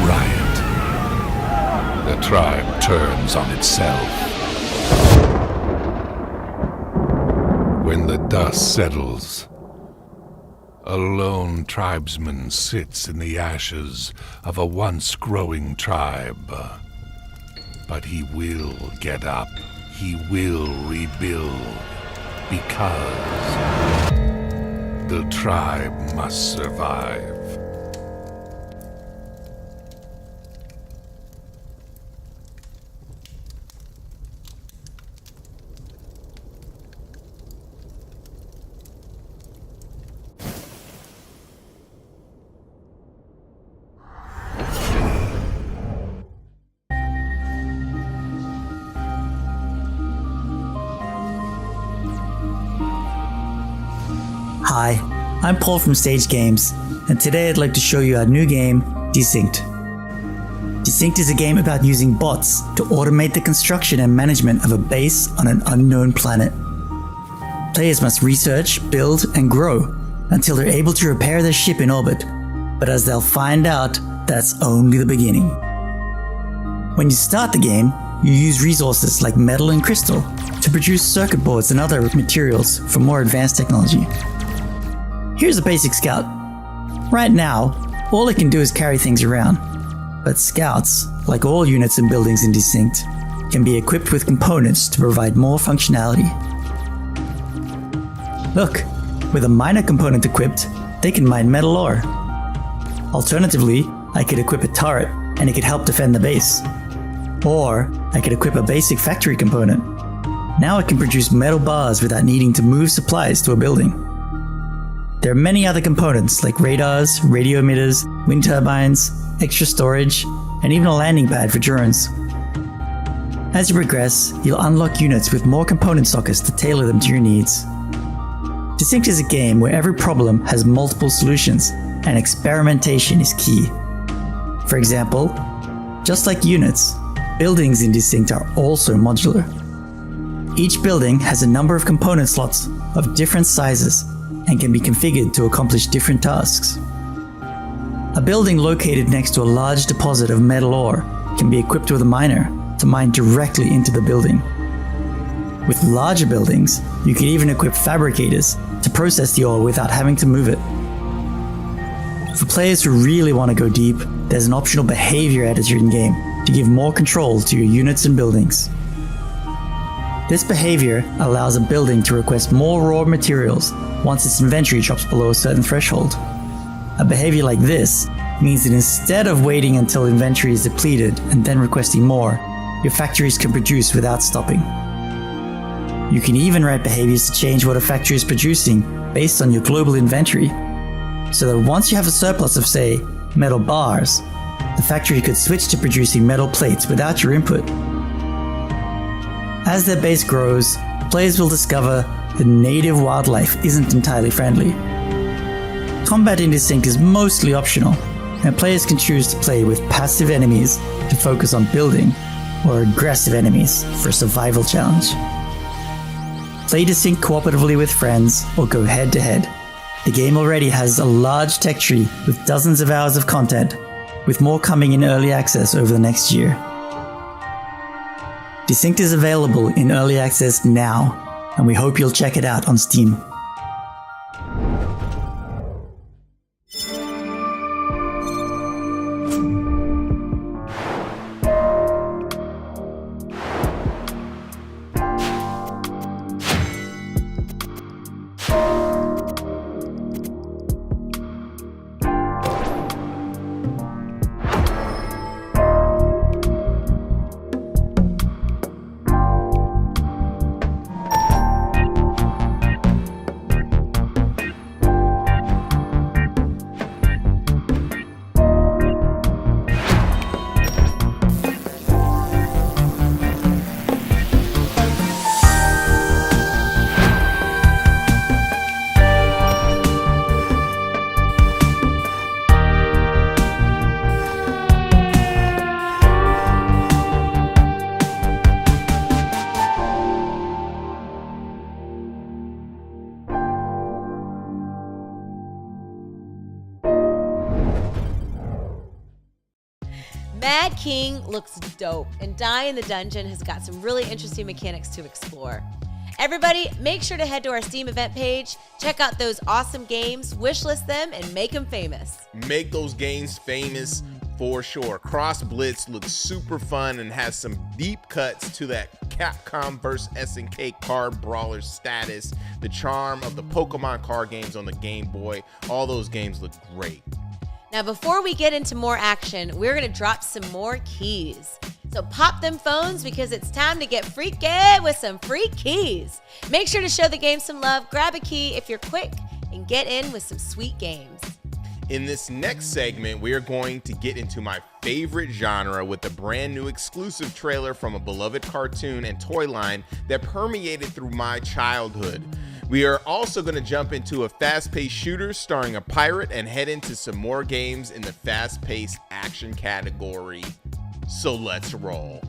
riot. The tribe turns on itself. When the dust settles, a lone tribesman sits in the ashes of a once growing tribe. But he will get up. He will rebuild. Because the tribe must survive. Hi, I'm Paul from Stage Games, and today I'd like to show you our new game, Desynced. Desynced is a game about using bots to automate the construction and management of a base on an unknown planet. Players must research, build, and grow until they're able to repair their ship in orbit, but as they'll find out, that's only the beginning. When you start the game, you use resources like metal and crystal to produce circuit boards and other materials for more advanced technology. Here's a basic scout. Right now, all it can do is carry things around, but scouts, like all units and buildings in Desynced, can be equipped with components to provide more functionality. Look, with a miner component equipped, they can mine metal ore. Alternatively, I could equip a turret and it could help defend the base. Or, I could equip a basic factory component. Now it can produce metal bars without needing to move supplies to a building. There are many other components like radars, radio emitters, wind turbines, extra storage, and even a landing pad for drones. As you progress, you'll unlock units with more component sockets to tailor them to your needs. Desynced is a game where every problem has multiple solutions, and experimentation is key. For example, just like units, buildings in Desynced are also modular. Each building has a number of component slots of different sizes and can be configured to accomplish different tasks. A building located next to a large deposit of metal ore can be equipped with a miner to mine directly into the building. With larger buildings, you can even equip fabricators to process the ore without having to move it. For players who really want to go deep, there's an optional behavior editor in-game to give more control to your units and buildings. This behavior allows a building to request more raw materials once its inventory drops below a certain threshold. A behavior like this means that instead of waiting until inventory is depleted and then requesting more, your factories can produce without stopping. You can even write behaviors to change what a factory is producing based on your global inventory, so that once you have a surplus of, say, metal bars, the factory could switch to producing metal plates without your input. As their base grows, players will discover that native wildlife isn't entirely friendly. Combat in Desynced is mostly optional, and players can choose to play with passive enemies to focus on building, or aggressive enemies for a survival challenge. Play Desynced cooperatively with friends, or go head to head. The game already has a large tech tree with dozens of hours of content, with more coming in early access over the next year. Desynced is available in early access now, and we hope you'll check it out on Steam. Mad King looks dope, and Die in the Dungeon has got some really interesting mechanics to explore. Everybody, make sure to head to our Steam event page, check out those awesome games, wishlist them, and make them famous. Make those games famous for sure. Cross Blitz looks super fun and has some deep cuts to that Capcom vs. SNK card brawler status, the charm of the Pokemon card games on the Game Boy. All those games look great. Now, before we get into more action, we're going to drop some more keys. So pop them phones because it's time to get freaky with some free keys. Make sure to show the game some love, grab a key if you're quick, and get in with some sweet games. In this next segment, we are going to get into my favorite genre with a brand new exclusive trailer from a beloved cartoon and toy line that permeated through my childhood. We are also going to jump into a fast-paced shooter starring a pirate and head into some more games in the fast-paced action category. So let's roll.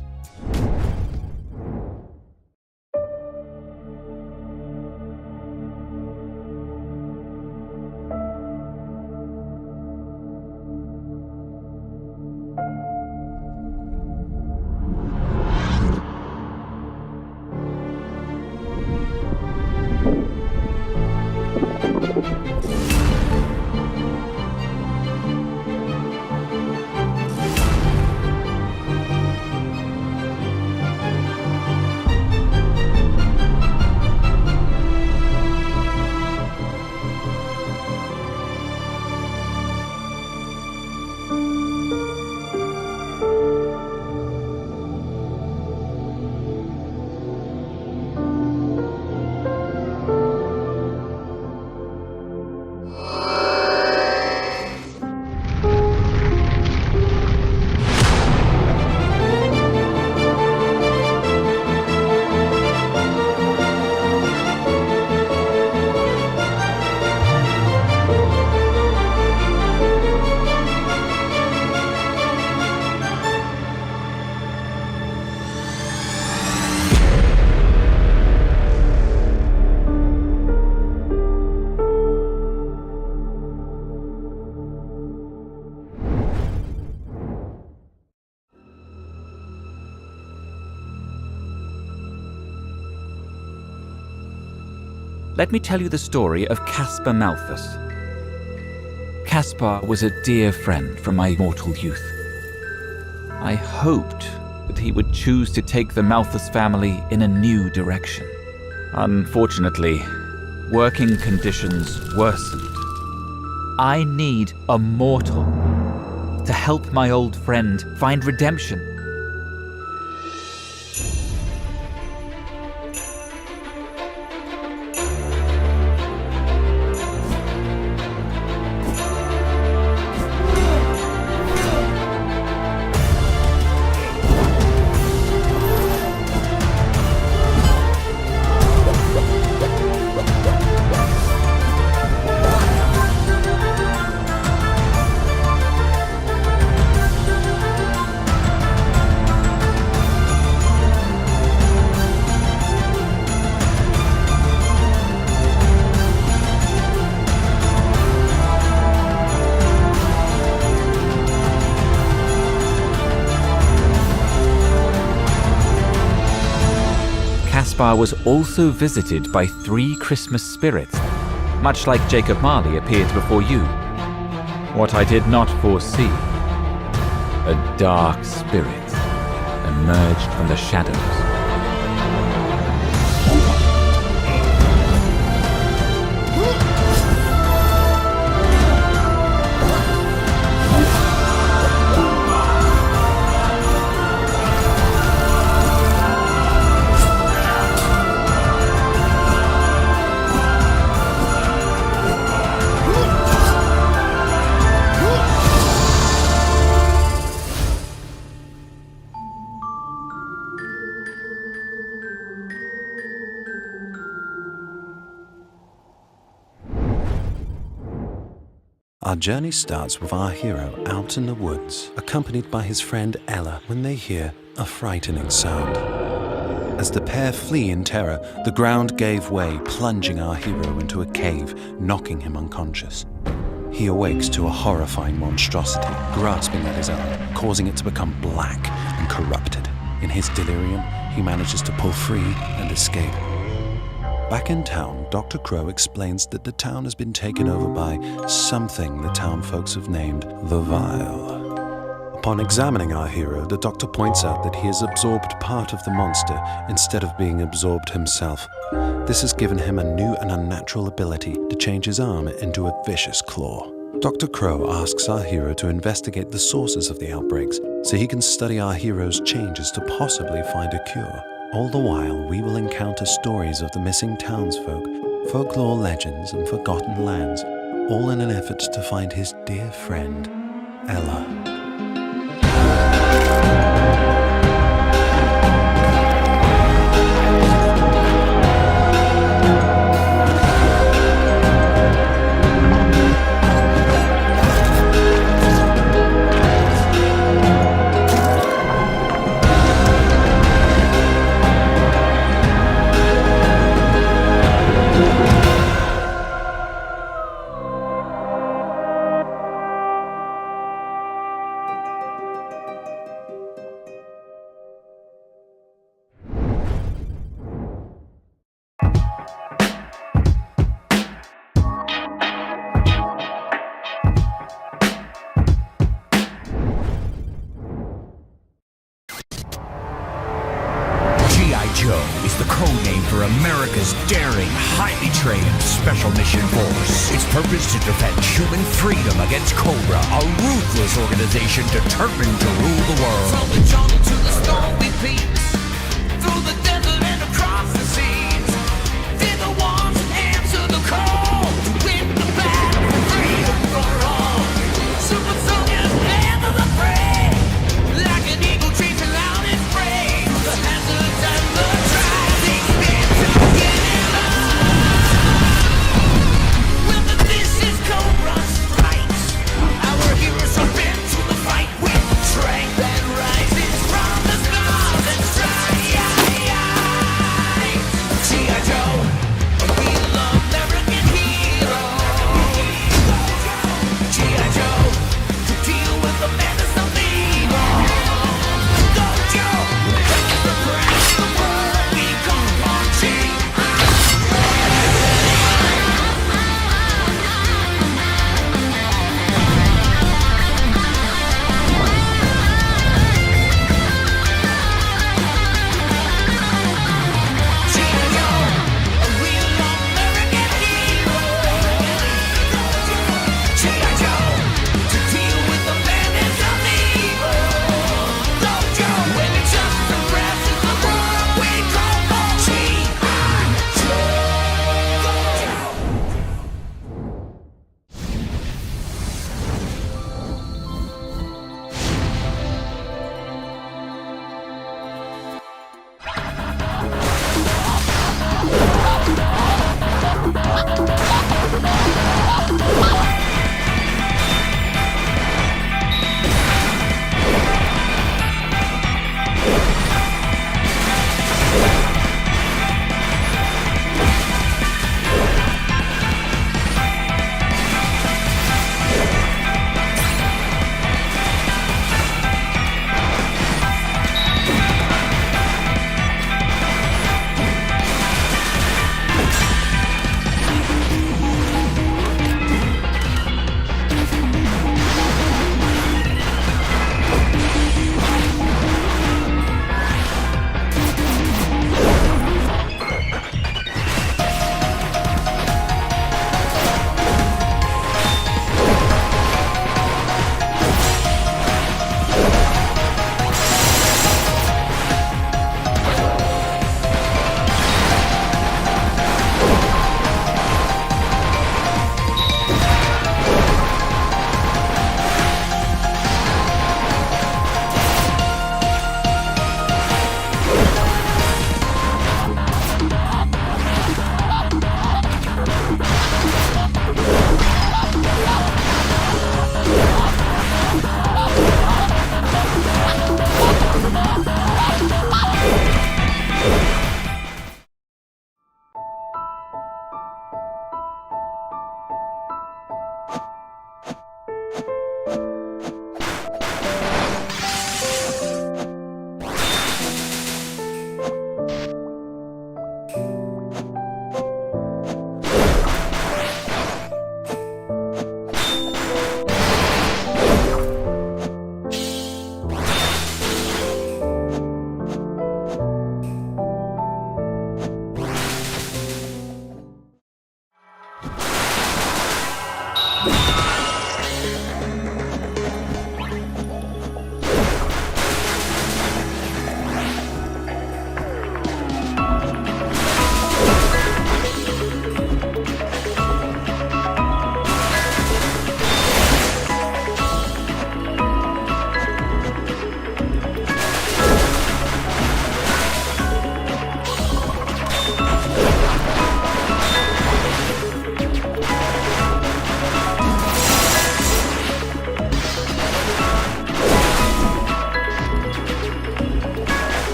Let me tell you the story of Caspar Malthus. Caspar was a dear friend from my mortal youth. I hoped that he would choose to take the Malthus family in a new direction. Unfortunately, working conditions worsened. I need a mortal to help my old friend find redemption. Caspar was also visited by 3 Christmas spirits, much like Jacob Marley appeared before you. What I did not foresee, a dark spirit emerged from the shadows. Our journey starts with our hero out in the woods, accompanied by his friend Ella, when they hear a frightening sound. As the pair flee in terror, the ground gave way, plunging our hero into a cave, knocking him unconscious. he awakes to a horrifying monstrosity grasping at his arm, causing it to become black and corrupted. In his delirium, he manages to pull free and escape. Back in town, Dr. Crow explains that the town has been taken over by something the town folks have named the Vile. Upon examining our hero, the doctor points out that he has absorbed part of the monster instead of being absorbed himself. This has given him a new and unnatural ability to change his arm into a vicious claw. Dr. Crow asks our hero to investigate the sources of the outbreaks so he can study our hero's changes to possibly find a cure. All the while, we will encounter stories of the missing townsfolk, folklore legends, and forgotten lands, all in an effort to find his dear friend, Ella. Joe is the code name for America's daring, highly trained Special Mission Force. Its purpose to defend human freedom against Cobra, a ruthless organization determined to rule the world. From the jungle to the stormy peaks, through the desert and across the seas, they're the ones who answer the call to win the battle for freedom for all. Super soldiers never afraid, like an eagle chasing out its prey. The hazards and the tragedies stand together. When the vicious Cobra strikes, our heroes jump into the fight with strength that rises from the stars and strikes.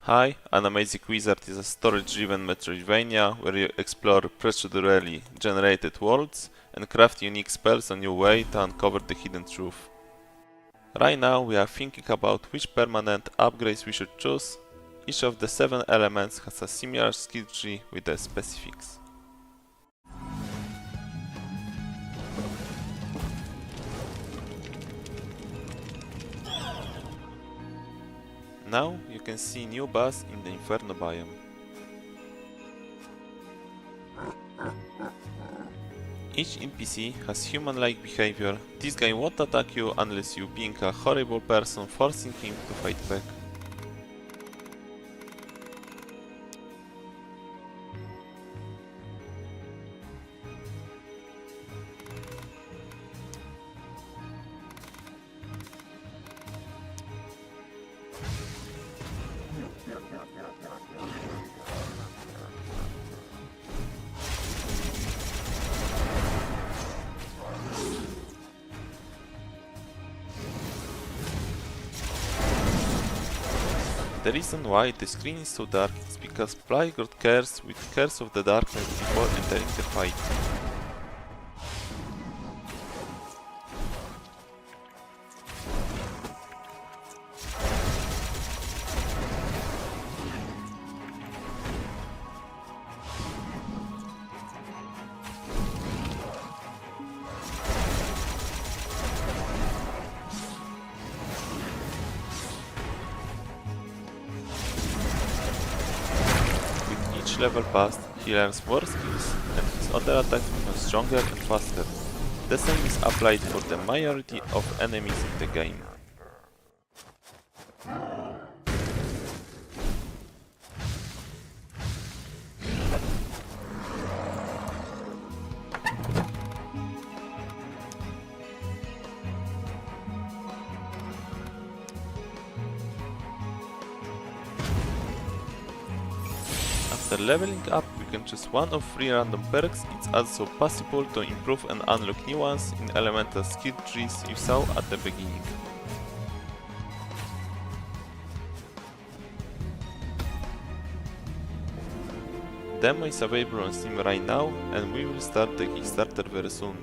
Hi, An Amazing Wizard is a story-driven Metroidvania where you explore procedurally generated worlds and craft unique spells on your way to uncover the hidden truth. Right now we are thinking about which permanent upgrades we should choose. Each of the 7 elements has a similar skill tree with the specifics. Now you can see new boss in the Inferno biome. Each NPC has human-like behavior. This guy won't attack you unless you being a horrible person forcing him to fight back. The reason why the screen is so dark is because Fly got cursed with Curse of the Darkness before entering the fight. Level passed, he learns more skills and his other attacks become stronger and faster. The same is applied for the majority of enemies in the game. After leveling up, you can choose one of 3 random perks. It's also possible to improve and unlock new ones in elemental skill trees you saw at the beginning. Demo is available on Steam right now, and we will start the Kickstarter very soon.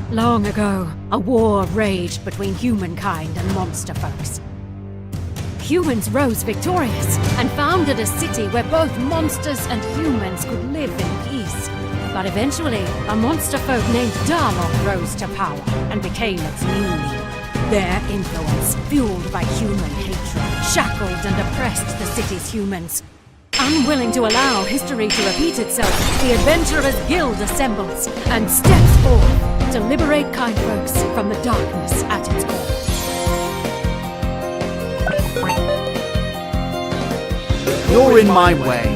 Long ago, a war raged between humankind and monster folks. Humans rose victorious and founded a city where both monsters and humans could live in peace. But eventually, a monster folk named Darmok rose to power and became its new leader. Their influence, fueled by human hatred, shackled and oppressed the city's humans. Unwilling to allow history to repeat itself, the Adventurers Guild assembles and steps forth to liberate kind folks from the darkness at its core. You're in my way.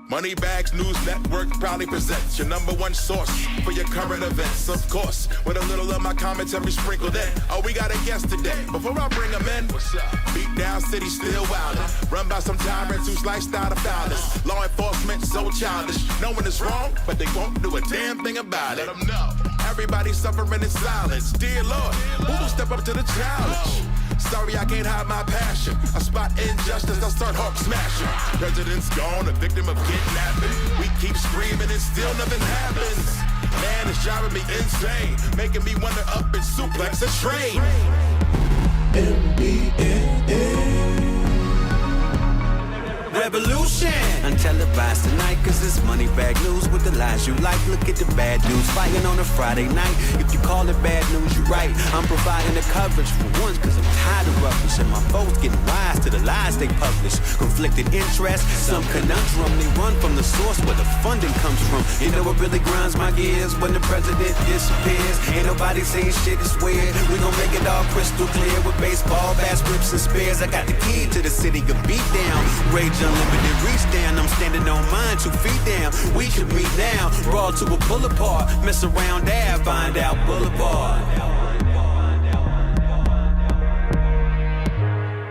Moneybags News Network proudly presents your #1 source for your current events, of course, with a little of my commentary sprinkled in. Oh, we got a guest today. Before I bring him in, what's up? Beat down city still wildin', run by some tyrants who sliced out the foulest. Law enforcement so childish, knowing it's wrong, but they won't do a damn thing about it. Let them know. Everybody's suffering in silence. Dear Lord, who will step up to the challenge? Sorry, I can't hide my passion. I spot injustice, I start Hulk smashing. President's gone, a victim of kidnapping. We keep screaming and still nothing happens. Man, it's driving me insane, making me wonder up and suplex a train. Revolution untelevised tonight, cause it's money bag news with the lies you like. Look at the bad news fighting on a Friday night. If you call it bad news, you're right. I'm providing the coverage for once, cause I'm tired of roughing shit. My folks getting wise to the lies they publish. Conflicted interests, some conundrum. They run from the source where the funding comes from. You know what really grinds my gears when the president disappears. Ain't nobody saying shit is weird. We gon' make it all crystal clear with baseball bats, whips, and spears. I got the key to the city of beat down. Rage unlimited, reach down. I'm standing on mine, 2 feet down. We should meet now. Brawl to a pull apart. Mess around there, find out Boulevard.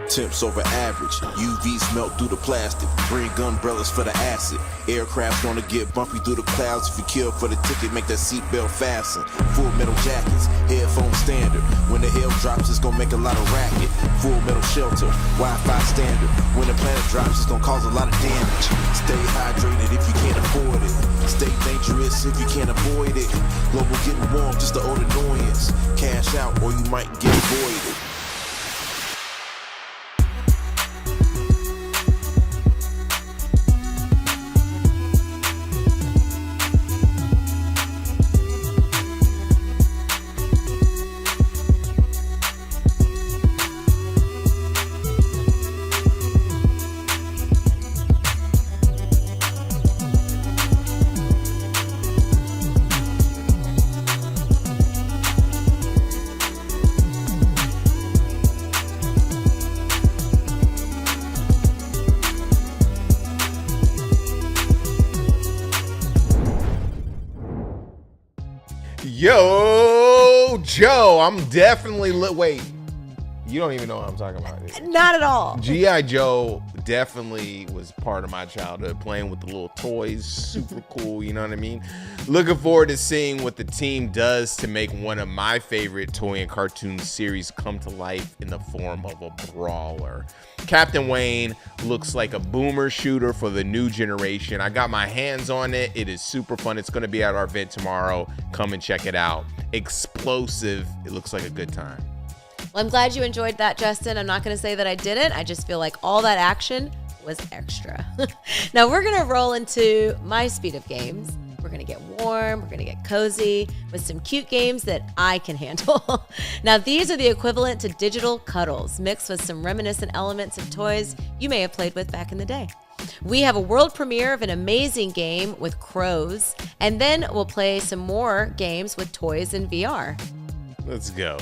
Temps over average, UVs melt through the plastic. Bring umbrellas for the acid. Aircraft gonna get bumpy through the clouds. If you kill for the ticket, make that seatbelt fasten. Full metal jackets, headphone standard. When the hail drops, it's gonna make a lot of racket. Full metal shelter, Wi-Fi standard. When the planet drops, it's gonna cause a lot of damage. Stay hydrated if you can't afford it. Stay dangerous if you can't avoid it. Global getting warm, just the old annoyance. Cash out or you might get voided. Yo, Joe, I'm definitely wait. You don't even know what I'm talking about. Not at all. G.I. Joe definitely was part of my childhood, playing with the little toys. Super cool, you know what I mean? Looking forward to seeing what the team does to make one of my favorite toy and cartoon series come to life in the form of a brawler. Captain Wayne looks like a boomer shooter for the new generation. I got my hands on it. It is super fun. It's going to be at our event tomorrow. Come and check it out. Explosive. It looks like a good time. Well, I'm glad you enjoyed that, Justin. I'm not going to say that I didn't. I just feel like all that action was extra. Now we're going to roll into my speed of games. We're going to get warm. We're going to get cozy with some cute games that I can handle. Now, these are the equivalent to digital cuddles, mixed with some reminiscent elements of toys you may have played with back in the day. We have a world premiere of an amazing game with crows, and then we'll play some more games with toys in VR. Let's go.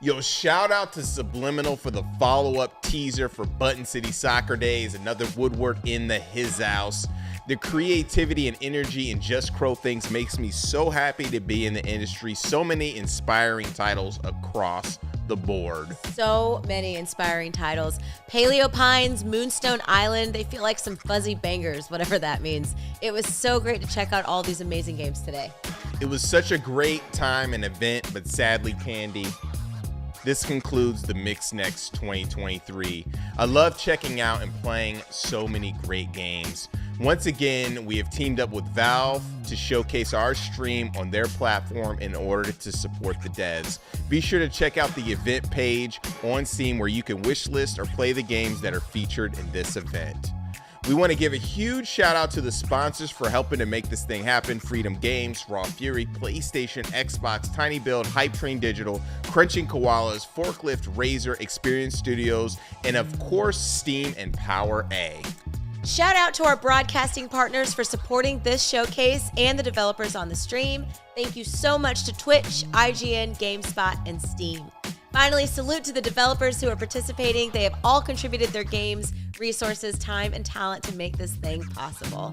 Yo, shout out to Subliminal for the follow-up teaser for Button City Soccer Days, another Woodward in the his house. The creativity and energy in Just Crow Things makes me so happy to be in the industry. So many inspiring titles across the board. So many inspiring titles. Paleo Pines, Moonstone Island, they feel like some fuzzy bangers, whatever that means. It was so great to check out all these amazing games today. It was such a great time and event, but sadly, Candy, this concludes the Mix Next 2023. I love checking out and playing so many great games. Once again, we have teamed up with Valve to showcase our stream on their platform in order to support the devs. Be sure to check out the event page on Steam where you can wishlist or play the games that are featured in this event. We want to give a huge shout out to the sponsors for helping to make this thing happen. Freedom Games, Raw Fury, PlayStation, Xbox, Tiny Build, Hype Train Digital, Crunching Koalas, Forklift, Razer, Experience Studios, and of course, Steam and Power A. Shout out to our broadcasting partners for supporting this showcase and the developers on the stream. Thank you so much to Twitch, IGN, GameSpot, and Steam. Finally, salute to the developers who are participating. They have all contributed their games, resources, time, and talent to make this thing possible.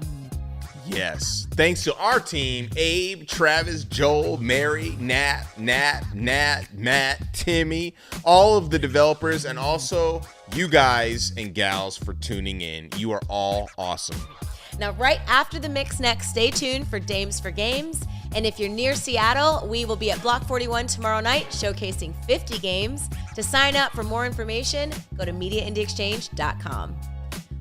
Yes. Thanks to our team, Abe, Travis, Joel, Mary, Nat, Matt, Timmy, all of the developers, and also you guys and gals for tuning in. You are all awesome. Now, right after the Mix Next, stay tuned for Dames for Games. And if you're near Seattle, we will be at Block 41 tomorrow night showcasing 50 games. To sign up for more information, go to MediaIndieExchange.com.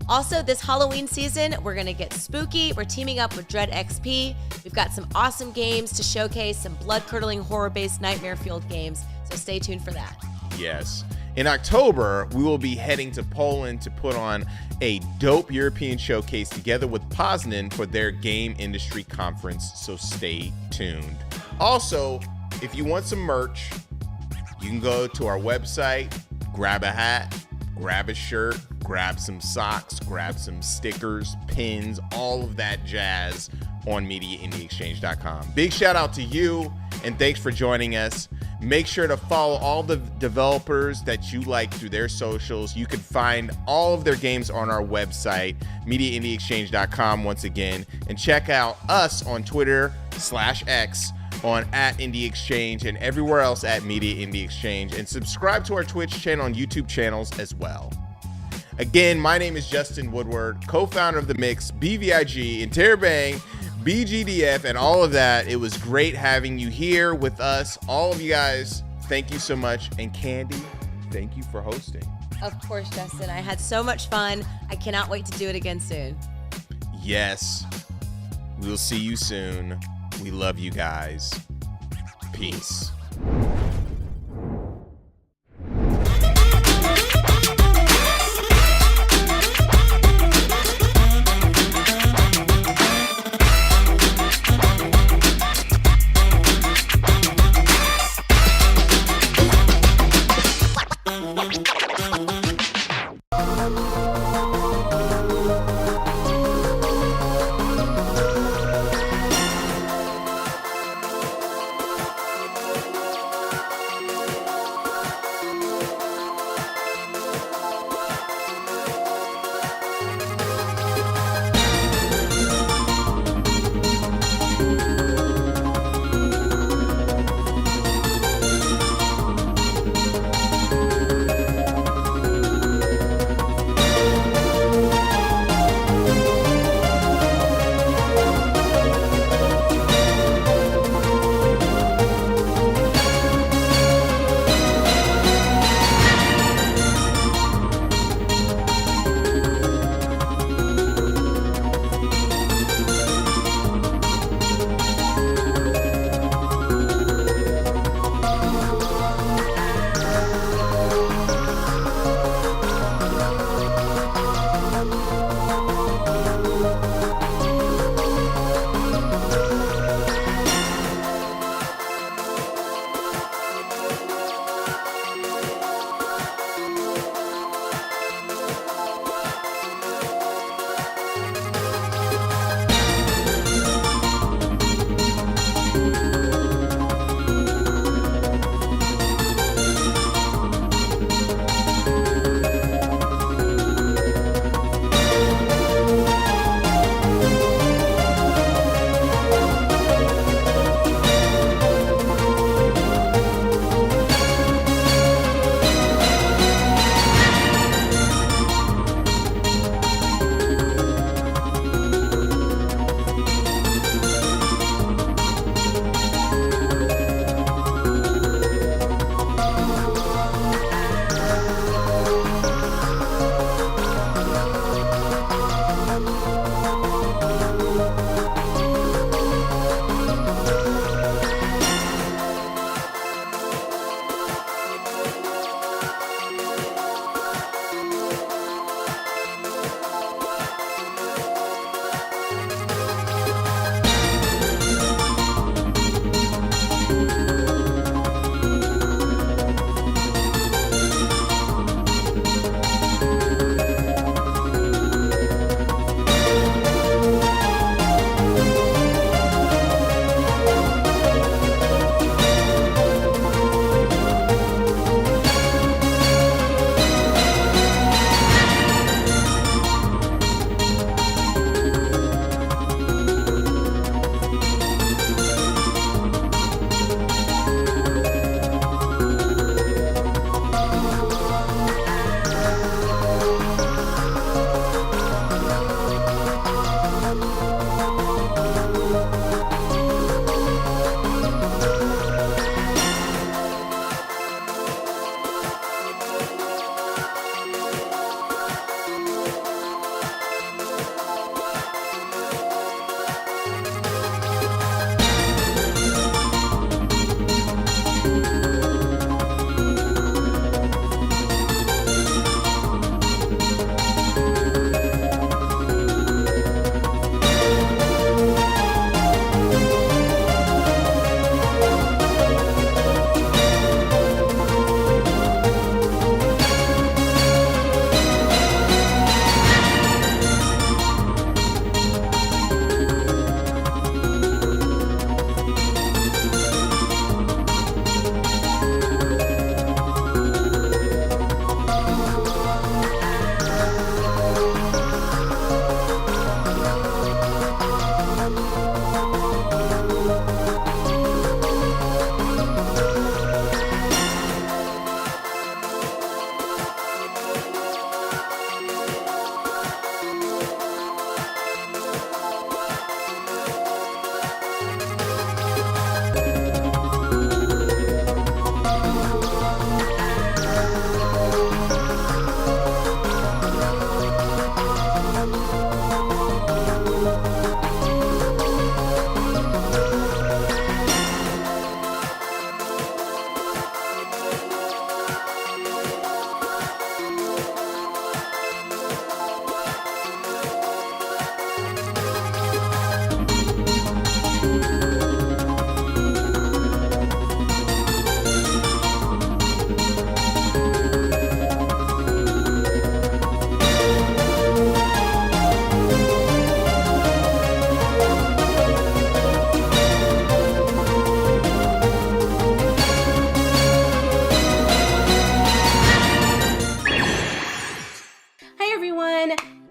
Also, this Halloween season, we're going to get spooky. We're teaming up with Dread XP. We've got some awesome games to showcase, some blood-curdling, horror-based, nightmare-fueled games. So stay tuned for that. Yes. In October, we will be heading to Poland to put on a dope European showcase together with Poznan for their game industry conference, so stay tuned. Also, if you want some merch, you can go to our website, grab a hat, grab a shirt, grab some socks, grab some stickers, pins, all of that jazz on MediaIndieExchange.com. Big shout out to you, and thanks for joining us. Make sure to follow all the developers that you like through their socials. You can find all of their games on our website, MediaIndieExchange.com once again, and check out us on Twitter/X on @IndieExchange and everywhere else at Media Indie Exchange, and subscribe to our Twitch channel and YouTube channels as well. Again, my name is Justin Woodward, co-founder of The Mix, BVIG, Interrobang, BGDF, and all of that. It was great having you here with us. All of you guys, thank you so much. And Candy, thank you for hosting. Of course, Justin. I had so much fun. I cannot wait to do it again soon. Yes. We'll see you soon. We love you guys. Peace.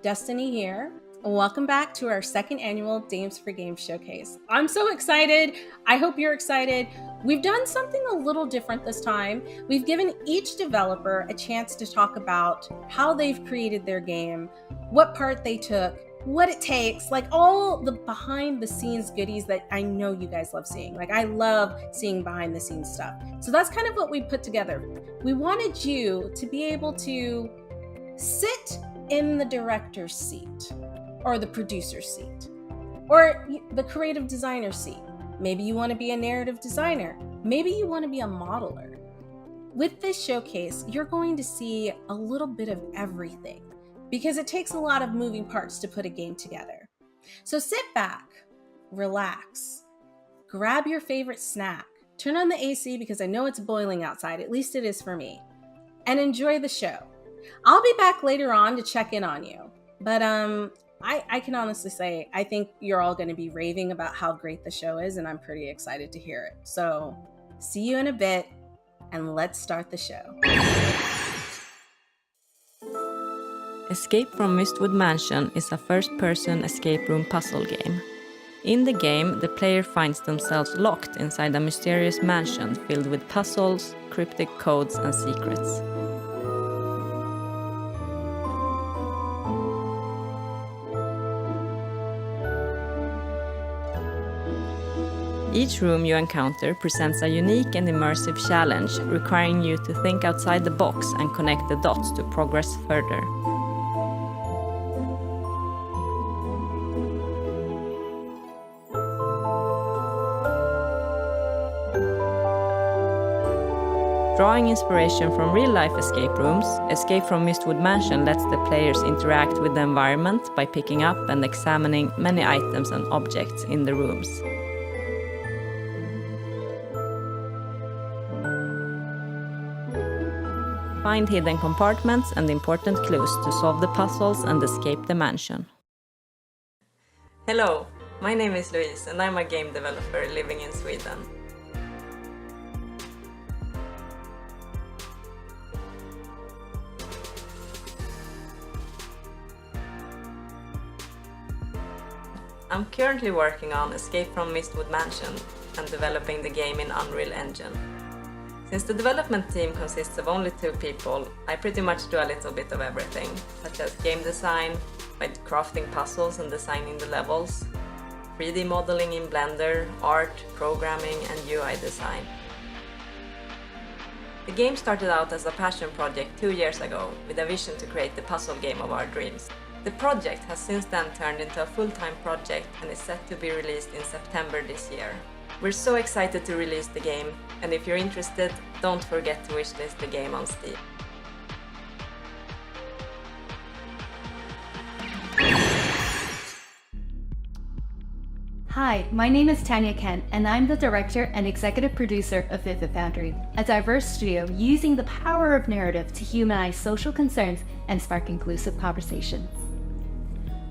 Destiny here. Welcome back to our second annual Dames for Games showcase. I'm so excited. I hope you're excited. We've done something a little different this time. We've given each developer a chance to talk about how they've created their game, what part they took, what it takes, like all the behind the scenes goodies that I know you guys love seeing. Like I love seeing behind the scenes stuff. So that's kind of what we put together. We wanted you to be able to sit in the director's seat, or the producer's seat, or the creative designer's seat. Maybe you want to be a narrative designer. Maybe you want to be a modeler. With this showcase, you're going to see a little bit of everything because it takes a lot of moving parts to put a game together. So sit back, relax, grab your favorite snack, turn on the AC because I know it's boiling outside, at least it is for me, and enjoy the show. I'll be back later on to check in on you, but I can honestly say, I think you're all going to be raving about how great the show is, and I'm pretty excited to hear it. So, see you in a bit, and let's start the show. Escape from Mistwood Mansion is a first-person escape room puzzle game. In the game, the player finds themselves locked inside a mysterious mansion filled with puzzles, cryptic codes, and secrets. Each room you encounter presents a unique and immersive challenge, requiring you to think outside the box and connect the dots to progress further. Drawing inspiration from real-life escape rooms, Escape from Mistwood Mansion lets the players interact with the environment by picking up and examining many items and objects in the rooms. Find hidden compartments and important clues to solve the puzzles and escape the mansion. Hello, my name is Louise and I'm a game developer living in Sweden. I'm currently working on Escape from Mistwood Mansion and developing the game in Unreal Engine. Since the development team consists of only 2 people, I pretty much do a little bit of everything, such as game design, by crafting puzzles and designing the levels, 3D modeling in Blender, art, programming, and UI design. The game started out as a passion project 2 years ago, with a vision to create the puzzle game of our dreams. The project has since then turned into a full-time project and is set to be released in September this year. We're so excited to release the game, and if you're interested, don't forget to wishlist the game on Steam. Hi, my name is Tanya Kent, and I'm the director and executive producer of Vivid Foundry, a diverse studio using the power of narrative to humanize social concerns and spark inclusive conversations.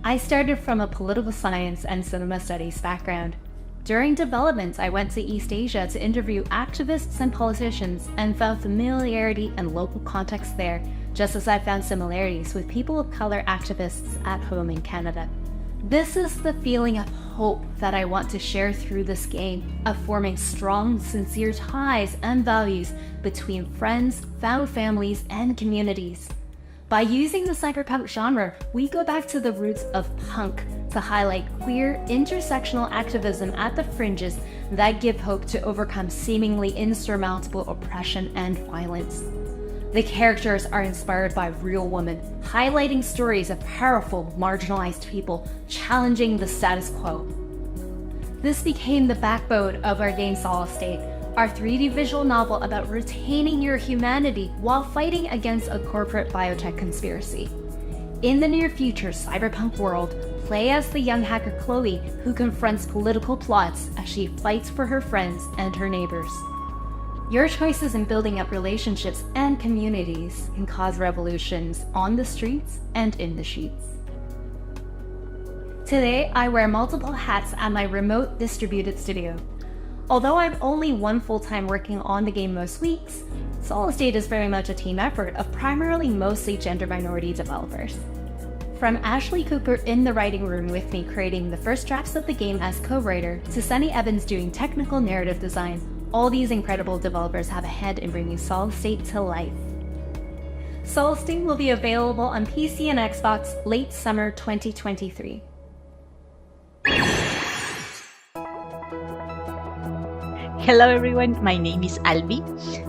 I started from a political science and cinema studies background. During development, I went to East Asia to interview activists and politicians and found familiarity and local context there, just as I found similarities with people of color activists at home in Canada. This is the feeling of hope that I want to share through this game, of forming strong, sincere ties and values between friends, found families, and communities. By using the cyberpunk genre, we go back to the roots of punk to highlight queer, intersectional activism at the fringes that give hope to overcome seemingly insurmountable oppression and violence. The characters are inspired by real women, highlighting stories of powerful, marginalized people challenging the status quo. This became the backbone of our game Solid State, our 3D visual novel about retaining your humanity while fighting against a corporate biotech conspiracy. In the near future cyberpunk world, play as the young hacker Chloe, who confronts political plots as she fights for her friends and her neighbors. Your choices in building up relationships and communities can cause revolutions on the streets and in the sheets. Today, I wear multiple hats at my remote distributed studio. Although I'm only one full-time working on the game most weeks, Solid State is very much a team effort of primarily mostly gender minority developers. From Ashley Cooper in the writing room with me creating the first drafts of the game as co-writer, to Sunny Evans doing technical narrative design, all these incredible developers have a hand in bringing Solid State to life. Solid State will be available on PC and Xbox late summer 2023. Hello everyone, my name is Albi.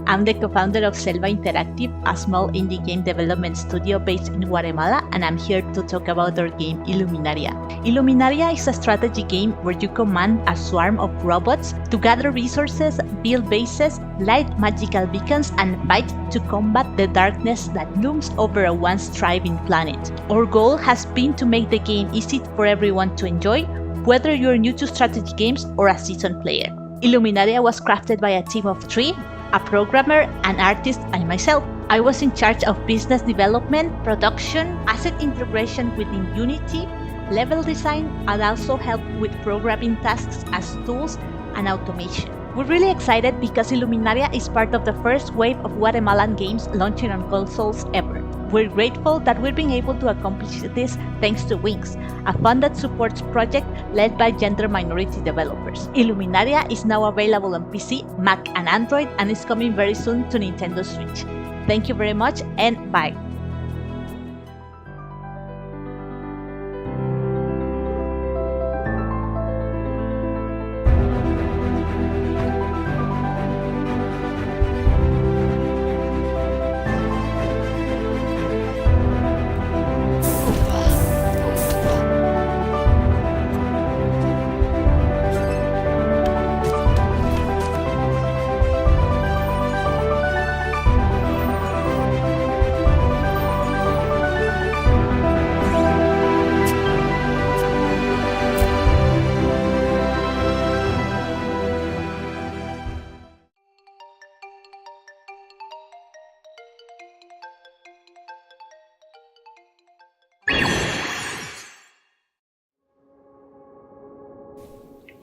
I'm the co-founder of Selva Interactive, a small indie game development studio based in Guatemala, and I'm here to talk about our game Illuminaria. Illuminaria is a strategy game where you command a swarm of robots to gather resources, build bases, light magical beacons, and fight to combat the darkness that looms over a once thriving planet. Our goal has been to make the game easy for everyone to enjoy, whether you're new to strategy games or a seasoned player. Illuminaria was crafted by a team of 3, a programmer, an artist, and myself. I was in charge of business development, production, asset integration within Unity, level design, and also helped with programming tasks as tools and automation. We're really excited because Illuminaria is part of the first wave of Guatemalan games launching on consoles ever. We're grateful that we're being able to accomplish this thanks to Wings, a fund that supports projects led by gender minority developers. Illuminaria is now available on PC, Mac, and Android, and is coming very soon to Nintendo Switch. Thank you very much, and bye.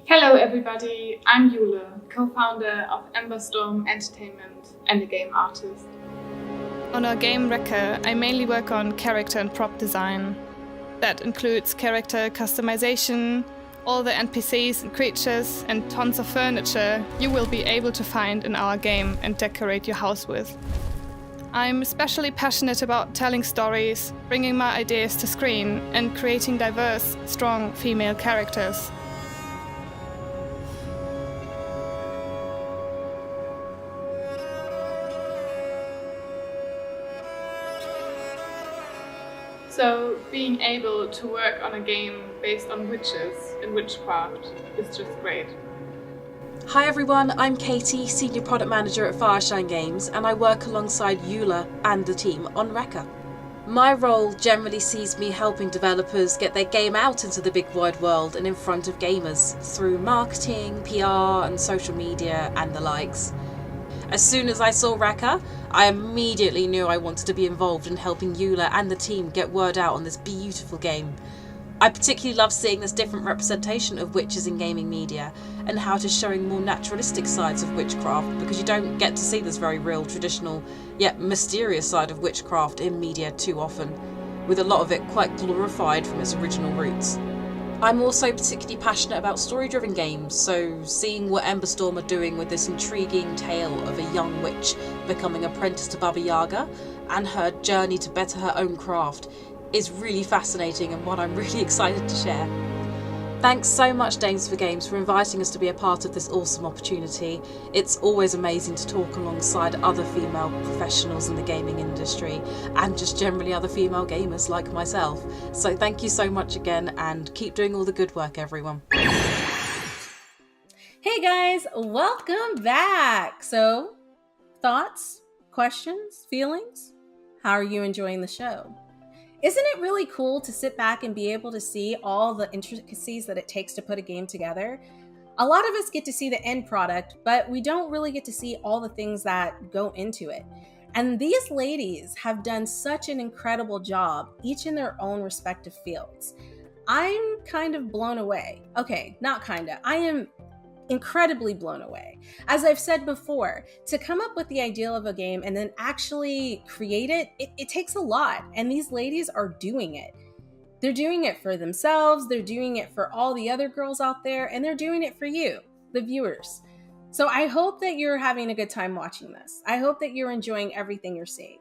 Hello everybody, I'm Yule, co-founder of Emberstorm Entertainment and a game artist. On our game Wrecker, I mainly work on character and prop design. That includes character customization, all the NPCs and creatures, and tons of furniture you will be able to find in our game and decorate your house with. I'm especially passionate about telling stories, bringing my ideas to screen, and creating diverse, strong female characters. So being able to work on a game based on witches and witchcraft is just great. Hi everyone, I'm Katie, Senior Product Manager at Fireshine Games, and I work alongside Eula and the team on Wrecker. My role generally sees me helping developers get their game out into the big wide world and in front of gamers through marketing, PR and social media and the likes. As soon as I saw Wrecker, I immediately knew I wanted to be involved in helping Eula and the team get word out on this beautiful game. I particularly love seeing this different representation of witches in gaming media and how it is showing more naturalistic sides of witchcraft, because you don't get to see this very real, traditional, yet mysterious side of witchcraft in media too often, with a lot of it quite glorified from its original roots. I'm also particularly passionate about story-driven games, so seeing what Emberstorm are doing with this intriguing tale of a young witch becoming apprenticed to Baba Yaga and her journey to better her own craft is really fascinating and one I'm really excited to share. Thanks so much Dames for Games for inviting us to be a part of this awesome opportunity. It's always amazing to talk alongside other female professionals in the gaming industry and just generally other female gamers like myself. So thank you so much again and keep doing all the good work everyone. Hey guys, welcome back. So, thoughts, questions, feelings? How are you enjoying the show? Isn't it really cool to sit back and be able to see all the intricacies that it takes to put a game together? A lot of us get to see the end product, but we don't really get to see all the things that go into it. And these ladies have done such an incredible job, each in their own respective fields. I'm kind of blown away. Okay, not kinda. I am incredibly blown away. As I've said before, to come up with the idea of a game and then actually create it, it takes a lot, and these ladies are doing it. They're doing it for themselves, they're doing it for all the other girls out there, and they're doing it for you, the viewers. So I hope that you're having a good time watching this. I hope that you're enjoying everything you're seeing.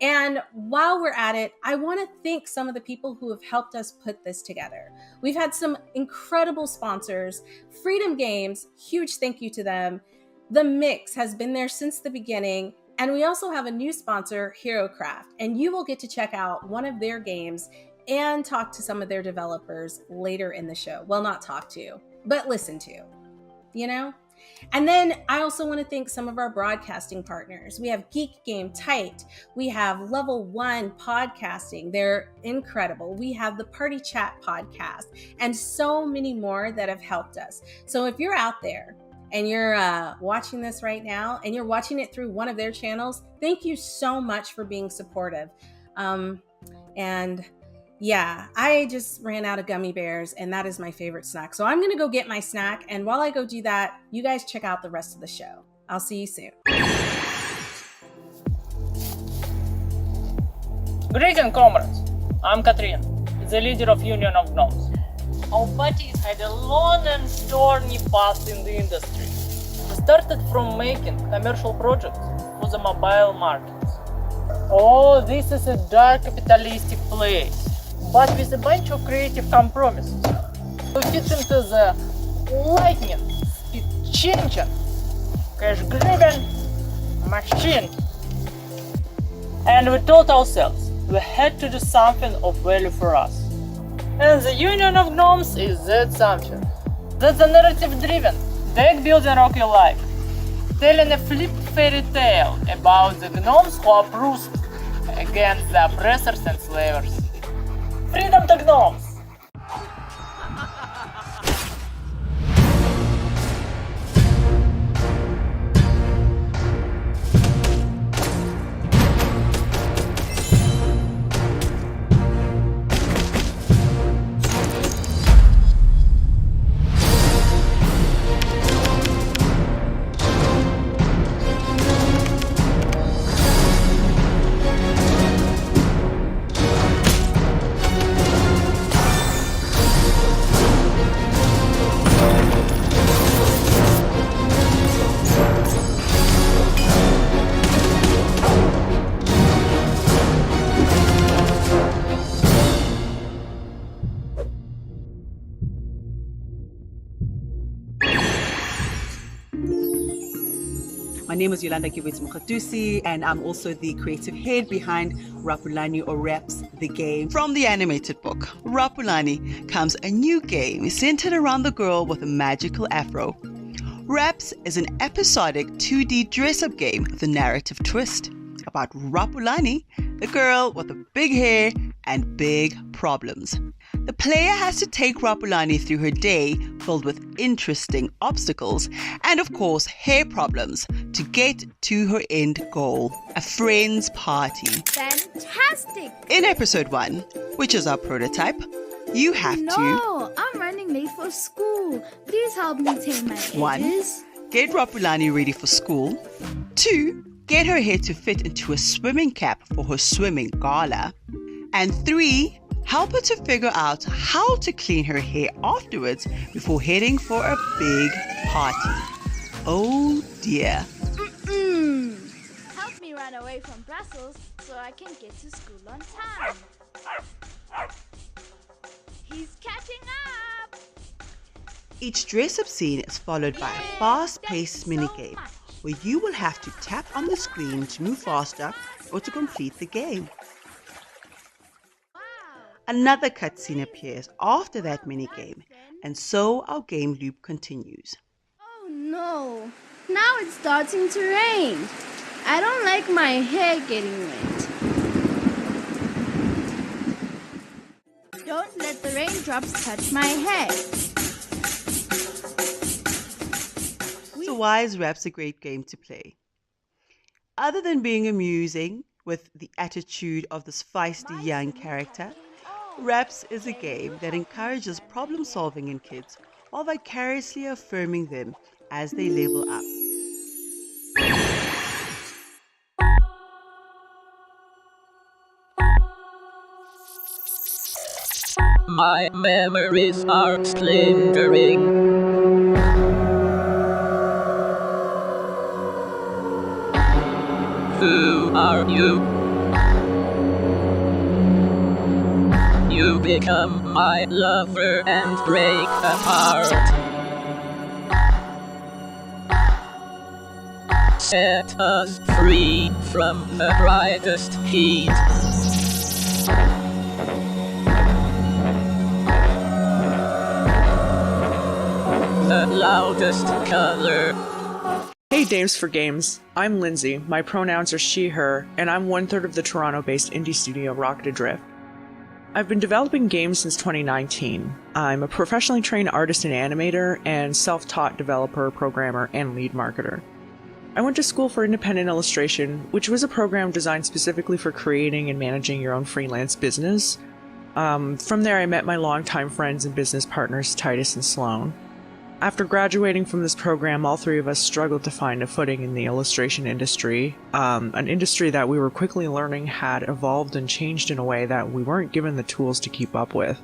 And while we're at it, I want to thank some of the people who have helped us put this together. We've had some incredible sponsors. Freedom Games, huge thank you to them. The Mix has been there since the beginning. And we also have a new sponsor, HeroCraft, and you will get to check out one of their games and talk to some of their developers later in the show. Well, not talk to, but listen to, you know? And then I also want to thank some of our broadcasting partners. We have Geek Game Tight. We have Level 1 Podcasting. They're incredible. We have the Party Chat Podcast and so many more that have helped us. So if you're out there and you're watching this right now and you're watching it through one of their channels, thank you so much for being supportive. And yeah, I just ran out of gummy bears and that is my favorite snack. So I'm going to go get my snack. And while I go do that, you guys check out the rest of the show. I'll see you soon. Greetings, comrades. I'm Katrin, the leader of Union of Gnomes. Our parties had a long and thorny path in the industry. We started from making commercial projects for the mobile markets. Oh, this is a dark capitalistic place, but with a bunch of creative compromises. We fit into the lightning, speed changing, cash-driven machine. And we told ourselves we had to do something of value for us. And the Union of Gnomes is that something. That's a narrative-driven, deck-building rock your life, telling a flip fairy tale about the gnomes who are bruised against the oppressors and slavers. Freedom to gnomes! My name is Yolanda Kibwezi Mukhadusi, and I'm also the creative head behind Rapulani or Raps the Game. From the animated book, Rapulani comes a new game centered around the girl with a magical afro. Raps is an episodic 2D dress-up game with a narrative twist about Rapulani, the girl with the big hair and big problems. The player has to take Rapulani through her day filled with interesting obstacles and, of course, hair problems to get to her end goal, a friend's party. Fantastic! In episode 1, which is our prototype, you have No, I'm running late for school. Please help me tame my edges. 1. Get Rapulani ready for school. 2. Get her hair to fit into a swimming cap for her swimming gala. And 3. Help her to figure out how to clean her hair afterwards before heading for a big party. Oh dear. Help me run away from Brussels so I can get to school on time. He's catching up! Each dress-up scene is followed by a fast-paced minigame where you will have to tap on the screen to move faster or to complete the game. Another cutscene appears after that minigame, and so our game loop continues. Oh no! Now it's starting to rain. I don't like my hair getting wet. Don't let the raindrops touch my head. So why is Raps a great game to play? Other than being amusing with the attitude of this feisty young character, Raps is a game that encourages problem solving in kids while vicariously affirming them as they level up. my memories are splintering. Who are you? You become my lover and break apart. Set us free from the brightest heat. The loudest color. Hey Dames for Games, I'm Lindsay, my pronouns are she, her, and I'm 1/3 of the Toronto-based indie studio Rocket Adrift. I've been developing games since 2019. I'm a professionally trained artist and animator, and self-taught developer, programmer, and lead marketer. I went to school for independent illustration, which was a program designed specifically for creating and managing your own freelance business. From there I met my longtime friends and business partners, Titus and Sloan. After graduating from this program, all three of us struggled to find a footing in the illustration industry, an industry that we were quickly learning had evolved and changed in a way that we weren't given the tools to keep up with.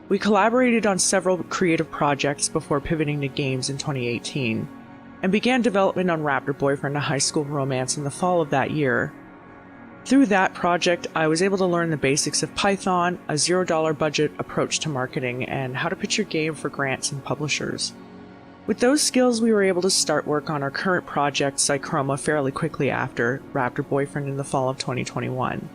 We collaborated on several creative projects before pivoting to games in 2018, and began development on Raptor Boyfriend, a high school romance, in the fall of that year. Through that project, I was able to learn the basics of Python, a $0 budget approach to marketing, and how to pitch your game for grants and publishers. With those skills, we were able to start work on our current project, Psychroma, fairly quickly after Raptor Boyfriend in the fall of 2021.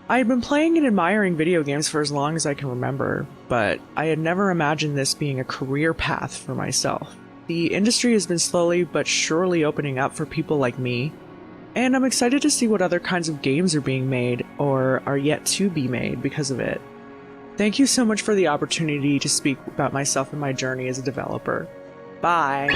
I had been playing and admiring video games for as long as I can remember, but I had never imagined this being a career path for myself. The industry has been slowly but surely opening up for people like me, and I'm excited to see what other kinds of games are being made or are yet to be made because of it. Thank you so much for the opportunity to speak about myself and my journey as a developer. Bye!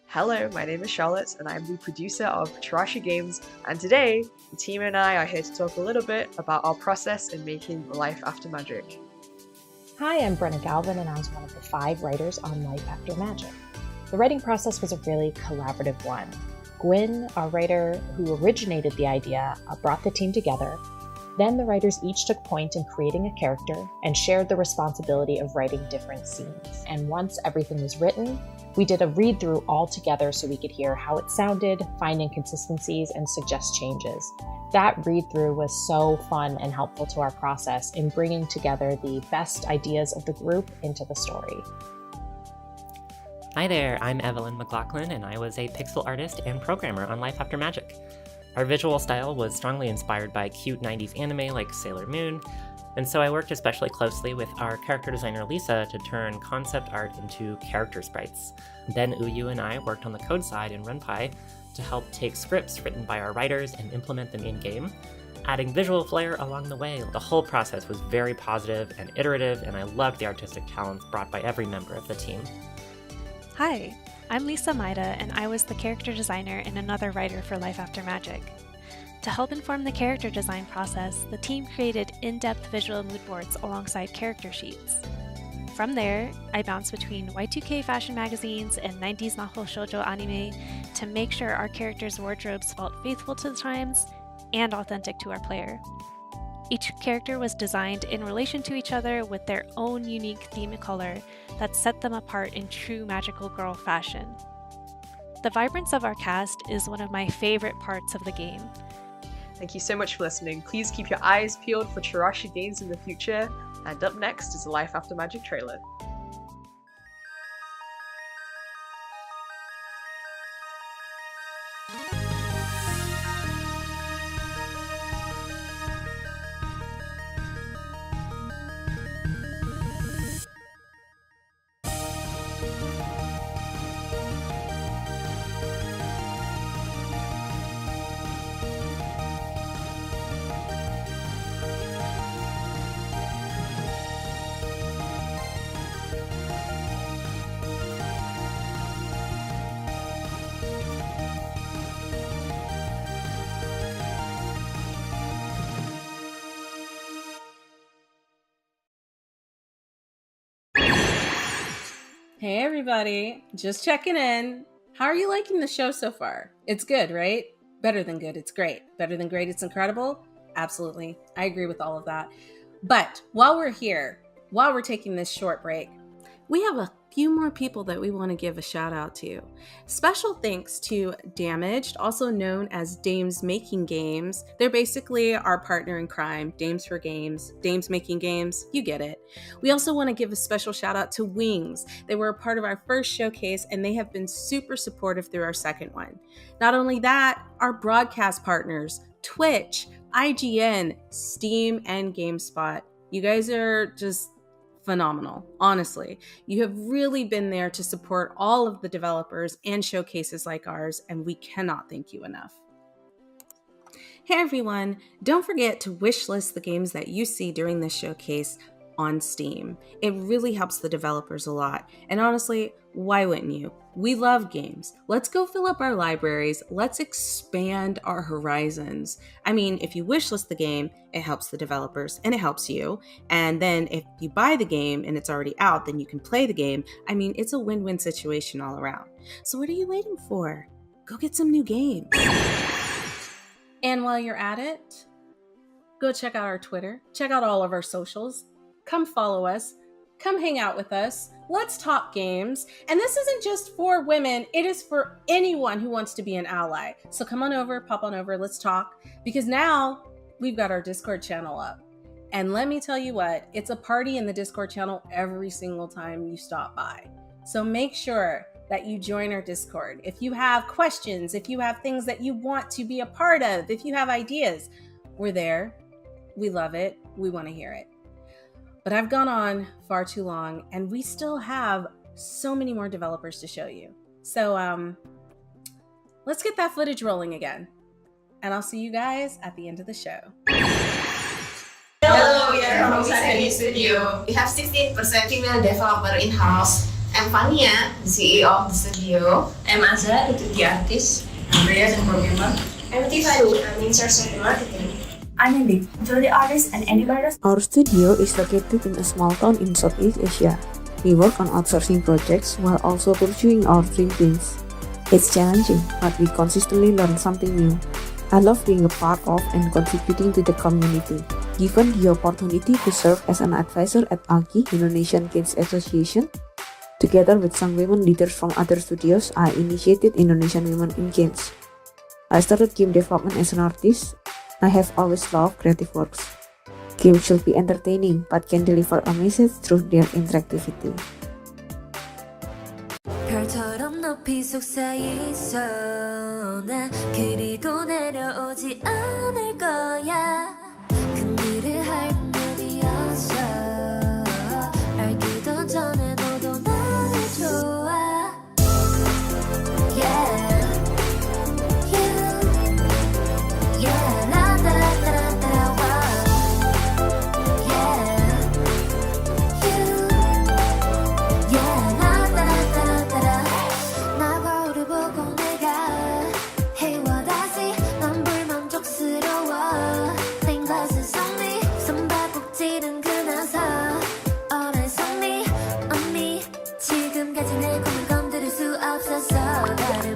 Hello, my name is Charlotte and I'm the producer of Chirashi Games, and today the team and I are here to talk a little bit about our process in making Life After Magic. Hi, I'm Brenna Galvin and I was one of the 5 writers on Life After Magic. The writing process was a really collaborative one. Gwyn, our writer who originated the idea, brought the team together. Then the writers each took point in creating a character and shared the responsibility of writing different scenes. And once everything was written, we did a read-through all together so we could hear how it sounded, find inconsistencies, and suggest changes. That read-through was so fun and helpful to our process in bringing together the best ideas of the group into the story. Hi there, I'm Evelyn McLaughlin, and I was a pixel artist and programmer on Life After Magic. Our visual style was strongly inspired by cute 90s anime like Sailor Moon, and so I worked especially closely with our character designer Lisa to turn concept art into character sprites. Then Uyu and I worked on the code side in RunPy to help take scripts written by our writers and implement them in-game, adding visual flair along the way. The whole process was very positive and iterative, and I loved the artistic talents brought by every member of the team. Hi, I'm Lisa Maida, and I was the character designer and another writer for Life After Magic. To help inform the character design process, the team created in-depth visual mood boards alongside character sheets. From there, I bounced between Y2K fashion magazines and 90s Mahou Shoujo anime to make sure our characters' wardrobes felt faithful to the times and authentic to our player. Each character was designed in relation to each other with their own unique theme and color that set them apart in true magical girl fashion. The vibrance of our cast is one of my favorite parts of the game. Thank you so much for listening. Please keep your eyes peeled for Chirashi games in the future, and up next is a Life After Magic trailer. Hey everybody, just checking in. How are you liking the show so far? It's good, right? Better than good, it's great. Better than great, it's incredible? Absolutely. I agree with all of that. But while we're here, while we're taking this short break, we have a few more people that we want to give a shout out to. Special thanks to Damaged, also known as Dames Making Games. They're basically our partner in crime, Dames for Games, Dames Making Games, you get it. We also want to give a special shout out to Wings. They were a part of our first showcase and they have been super supportive through our second one. Not only that, our broadcast partners, Twitch, IGN, Steam, and GameSpot. You guys are just phenomenal. Honestly, you have really been there to support all of the developers and showcases like ours, and we cannot thank you enough. Hey everyone, don't forget to wishlist the games that you see during this showcase on Steam. It really helps the developers a lot. And honestly, why wouldn't you? We love games. Let's go fill up our libraries. Let's expand our horizons. I mean, if you wishlist the game, it helps the developers and it helps you. And then if you buy the game and it's already out, then you can play the game. I mean, it's a win-win situation all around. So what are you waiting for? Go get some new games. And while you're at it, go check out our Twitter. Check out all of our socials. Come follow us. Come hang out with us. Let's talk games. And this isn't just for women, it is for anyone who wants to be an ally. So come on over, pop on over, let's talk. Because now we've got our Discord channel up. And let me tell you what, it's a party in the Discord channel every single time you stop by. So make sure that you join our Discord. If you have questions, if you have things that you want to be a part of, if you have ideas, we're there. We love it. We want to hear it. But I've gone on far too long, and we still have so many more developers to show you. So let's get that footage rolling again. And I'll see you guys at the end of the show. Hello, we are from Game Studio. We have 16% female developer in-house. I'm Fania, the CEO of the studio. I'm Azza, the artist. I'm Rhea, the programmer. I'm Tiffany, I'm in charge of marketing. I'm Indy, the artist and animator. Our studio is located in a small town in Southeast Asia. We work on outsourcing projects while also pursuing our dream dreams. It's challenging, but we consistently learn something new. I love being a part of and contributing to the community. Given the opportunity to serve as an advisor at AGI, Indonesian Games Association, together with some women leaders from other studios, I initiated Indonesian Women in Games. I started game development as an artist. I have always loved creative works. Games should be entertaining but can deliver a message through their interactivity. 별처럼 높이 속삭이서 나 그리도 내려오지 않을 거야. 그늘을 할 날이었어. 알기도 전에 너도 나를 좋아. Yeah.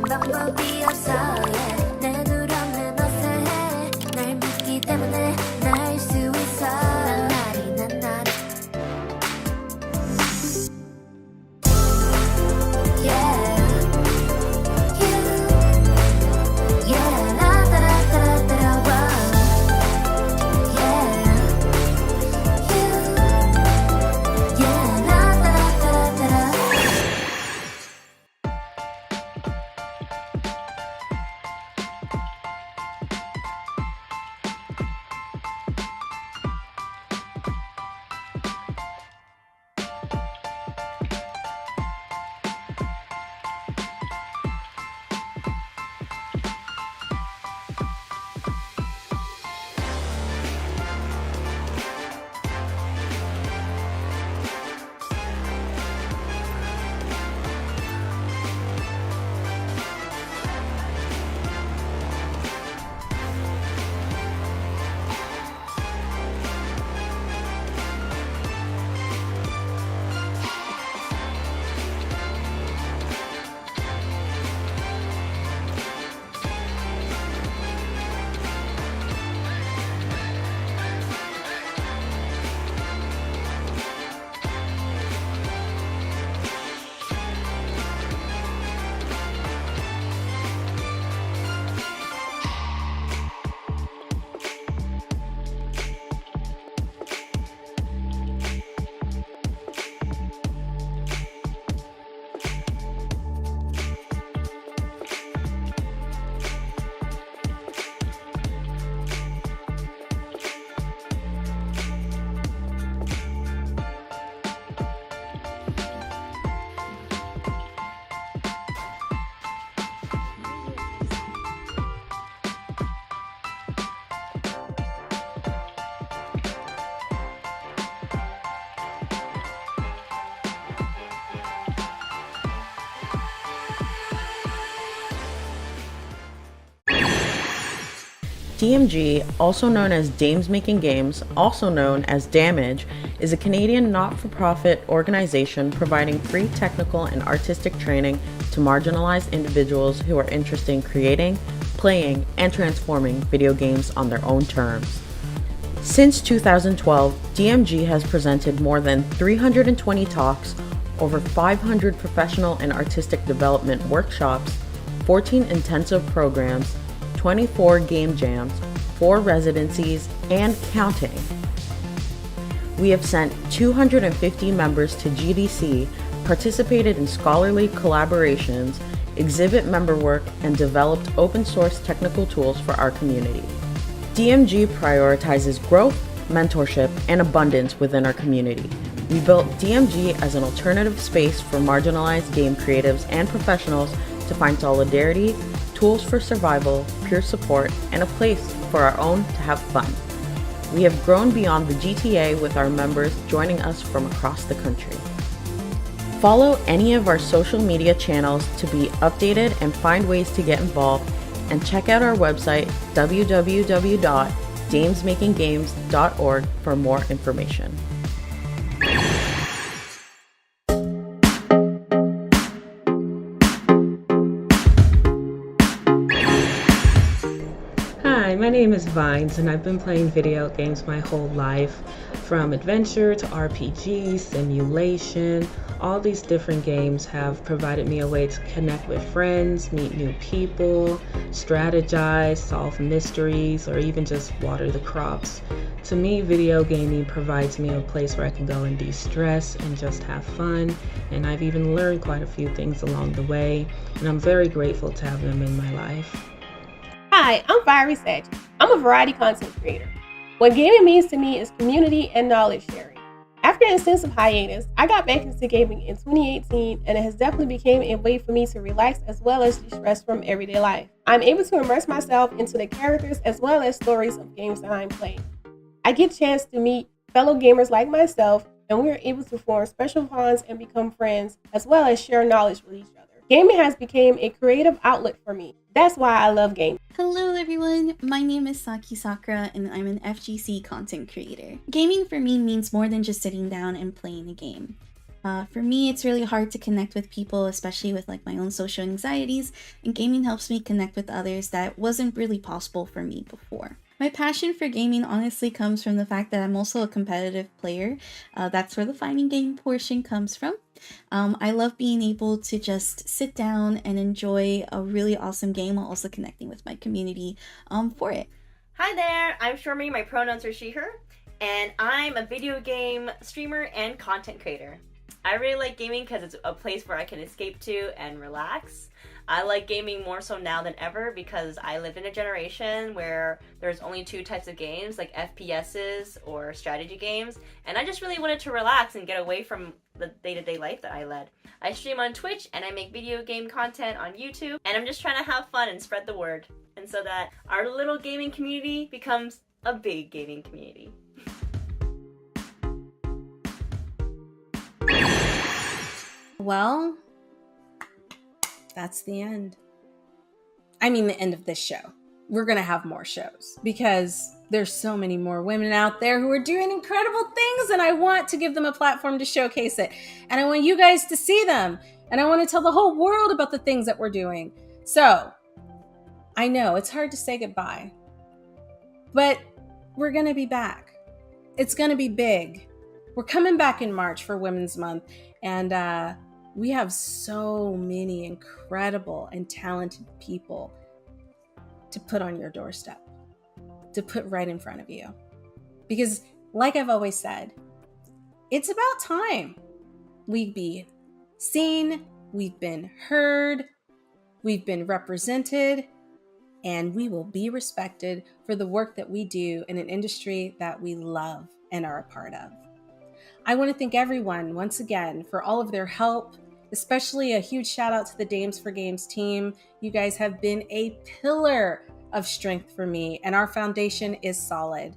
방법이 없어 yeah. 내 누렁내 낯을 해 날 믿기 때문에 날 수 있어 난 나리 yeah. Yeah, la da da da da da wow. Yeah. Yeah, la da da da da da. DMG, also known as Dames Making Games, also known as Damage, is a Canadian not-for-profit organization providing free technical and artistic training to marginalized individuals who are interested in creating, playing, and transforming video games on their own terms. Since 2012, DMG has presented more than 320 talks, over 500 professional and artistic development workshops, 14 intensive programs, 24 game jams, 4 residencies, and counting. We have sent 250 members to GDC, participated in scholarly collaborations, exhibit member work, and developed open source technical tools for our community. DMG prioritizes growth, mentorship, and abundance within our community. We built DMG as an alternative space for marginalized game creatives and professionals to find solidarity, tools for survival, peer support, and a place for our own to have fun. We have grown beyond the GTA with our members joining us from across the country. Follow any of our social media channels to be updated and find ways to get involved, and check out our website www.damesmakinggames.org for more information. Hi, my name is Vines, and I've been playing video games my whole life, from adventure to RPG, simulation. All these different games have provided me a way to connect with friends, meet new people, strategize, solve mysteries, or even just water the crops. To me, video gaming provides me a place where I can go and de-stress and just have fun, and I've even learned quite a few things along the way, and I'm very grateful to have them in my life. Hi, I'm Fiery Sage. I'm a variety content creator. What gaming means to me is community and knowledge sharing. After an extensive hiatus, I got back into gaming in 2018, and it has definitely become a way for me to relax as well as de-stress from everyday life. I'm able to immerse myself into the characters as well as stories of games that I'm playing. I get a chance to meet fellow gamers like myself, and we are able to form special bonds and become friends as well as share knowledge with each other. Gaming has become a creative outlet for me. That's why I love gaming. Hello everyone, my name is Saki Sakura and I'm an FGC content creator. Gaming for me means more than just sitting down and playing a game. For me, it's really hard to connect with people, especially with my own social anxieties, and gaming helps me connect with others that wasn't really possible for me before. My passion for gaming honestly comes from the fact that I'm also a competitive player. That's where the fighting game portion comes from. I love being able to just sit down and enjoy a really awesome game while also connecting with my community for it. Hi there, I'm Shormy, my pronouns are she, her, and I'm a video game streamer and content creator. I really like gaming because it's a place where I can escape to and relax. I like gaming more so now than ever because I live in a generation where there's only 2 types of games, like FPSs or strategy games, and I just really wanted to relax and get away from the day-to-day life that I led. I stream on Twitch and I make video game content on YouTube, and I'm just trying to have fun and spread the word, and so that our little gaming community becomes a big gaming community. Well, that's the end. I mean, the end of this show. We're going to have more shows because there's so many more women out there who are doing incredible things, and I want to give them a platform to showcase it. And I want you guys to see them. And I want to tell the whole world about the things that we're doing. So, I know it's hard to say goodbye, but we're going to be back. It's going to be big. We're coming back in March for Women's Month, and we have so many incredible and talented people to put on your doorstep, to put right in front of you. Because like I've always said, it's about time we've been seen, we've been heard, we've been represented, and we will be respected for the work that we do in an industry that we love and are a part of. I want to thank everyone once again for all of their help, especially a huge shout out to the Dames for Games team. You guys have been a pillar of strength for me, and our foundation is solid.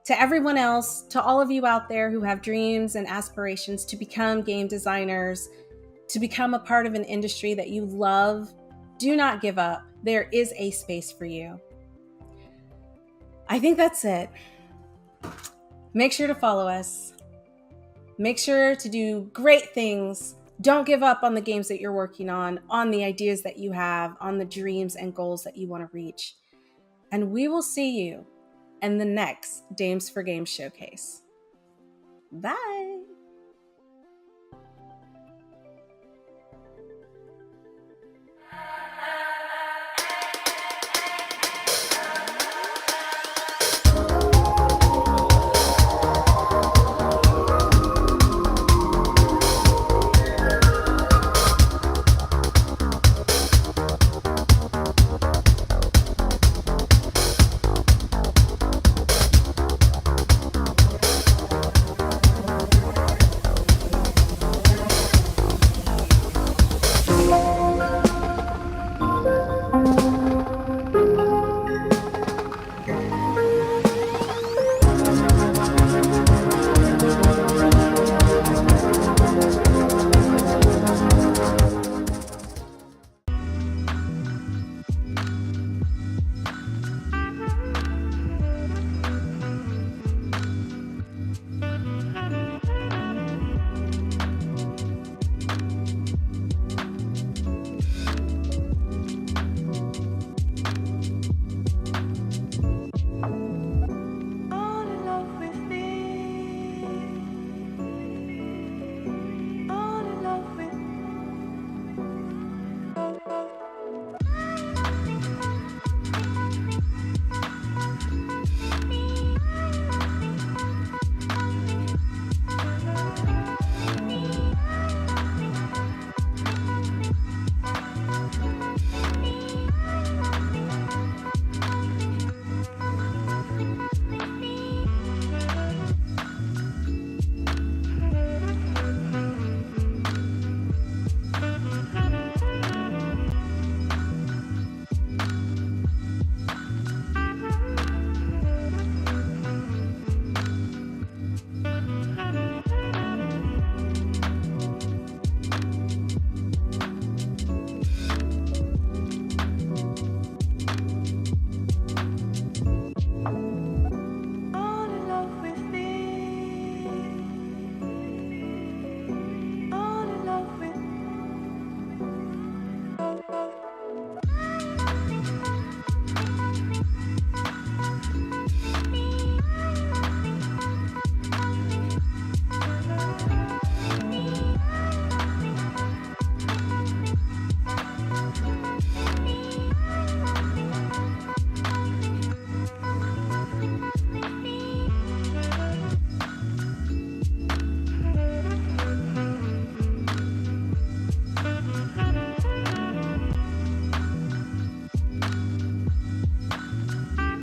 To everyone else, to all of you out there who have dreams and aspirations to become game designers, to become a part of an industry that you love, do not give up. There is a space for you. I think that's it. Make sure to follow us. Make sure to do great things. Don't give up on the games that you're working on the ideas that you have, on the dreams and goals that you want to reach. And we will see you in the next Dames for Games showcase. Bye.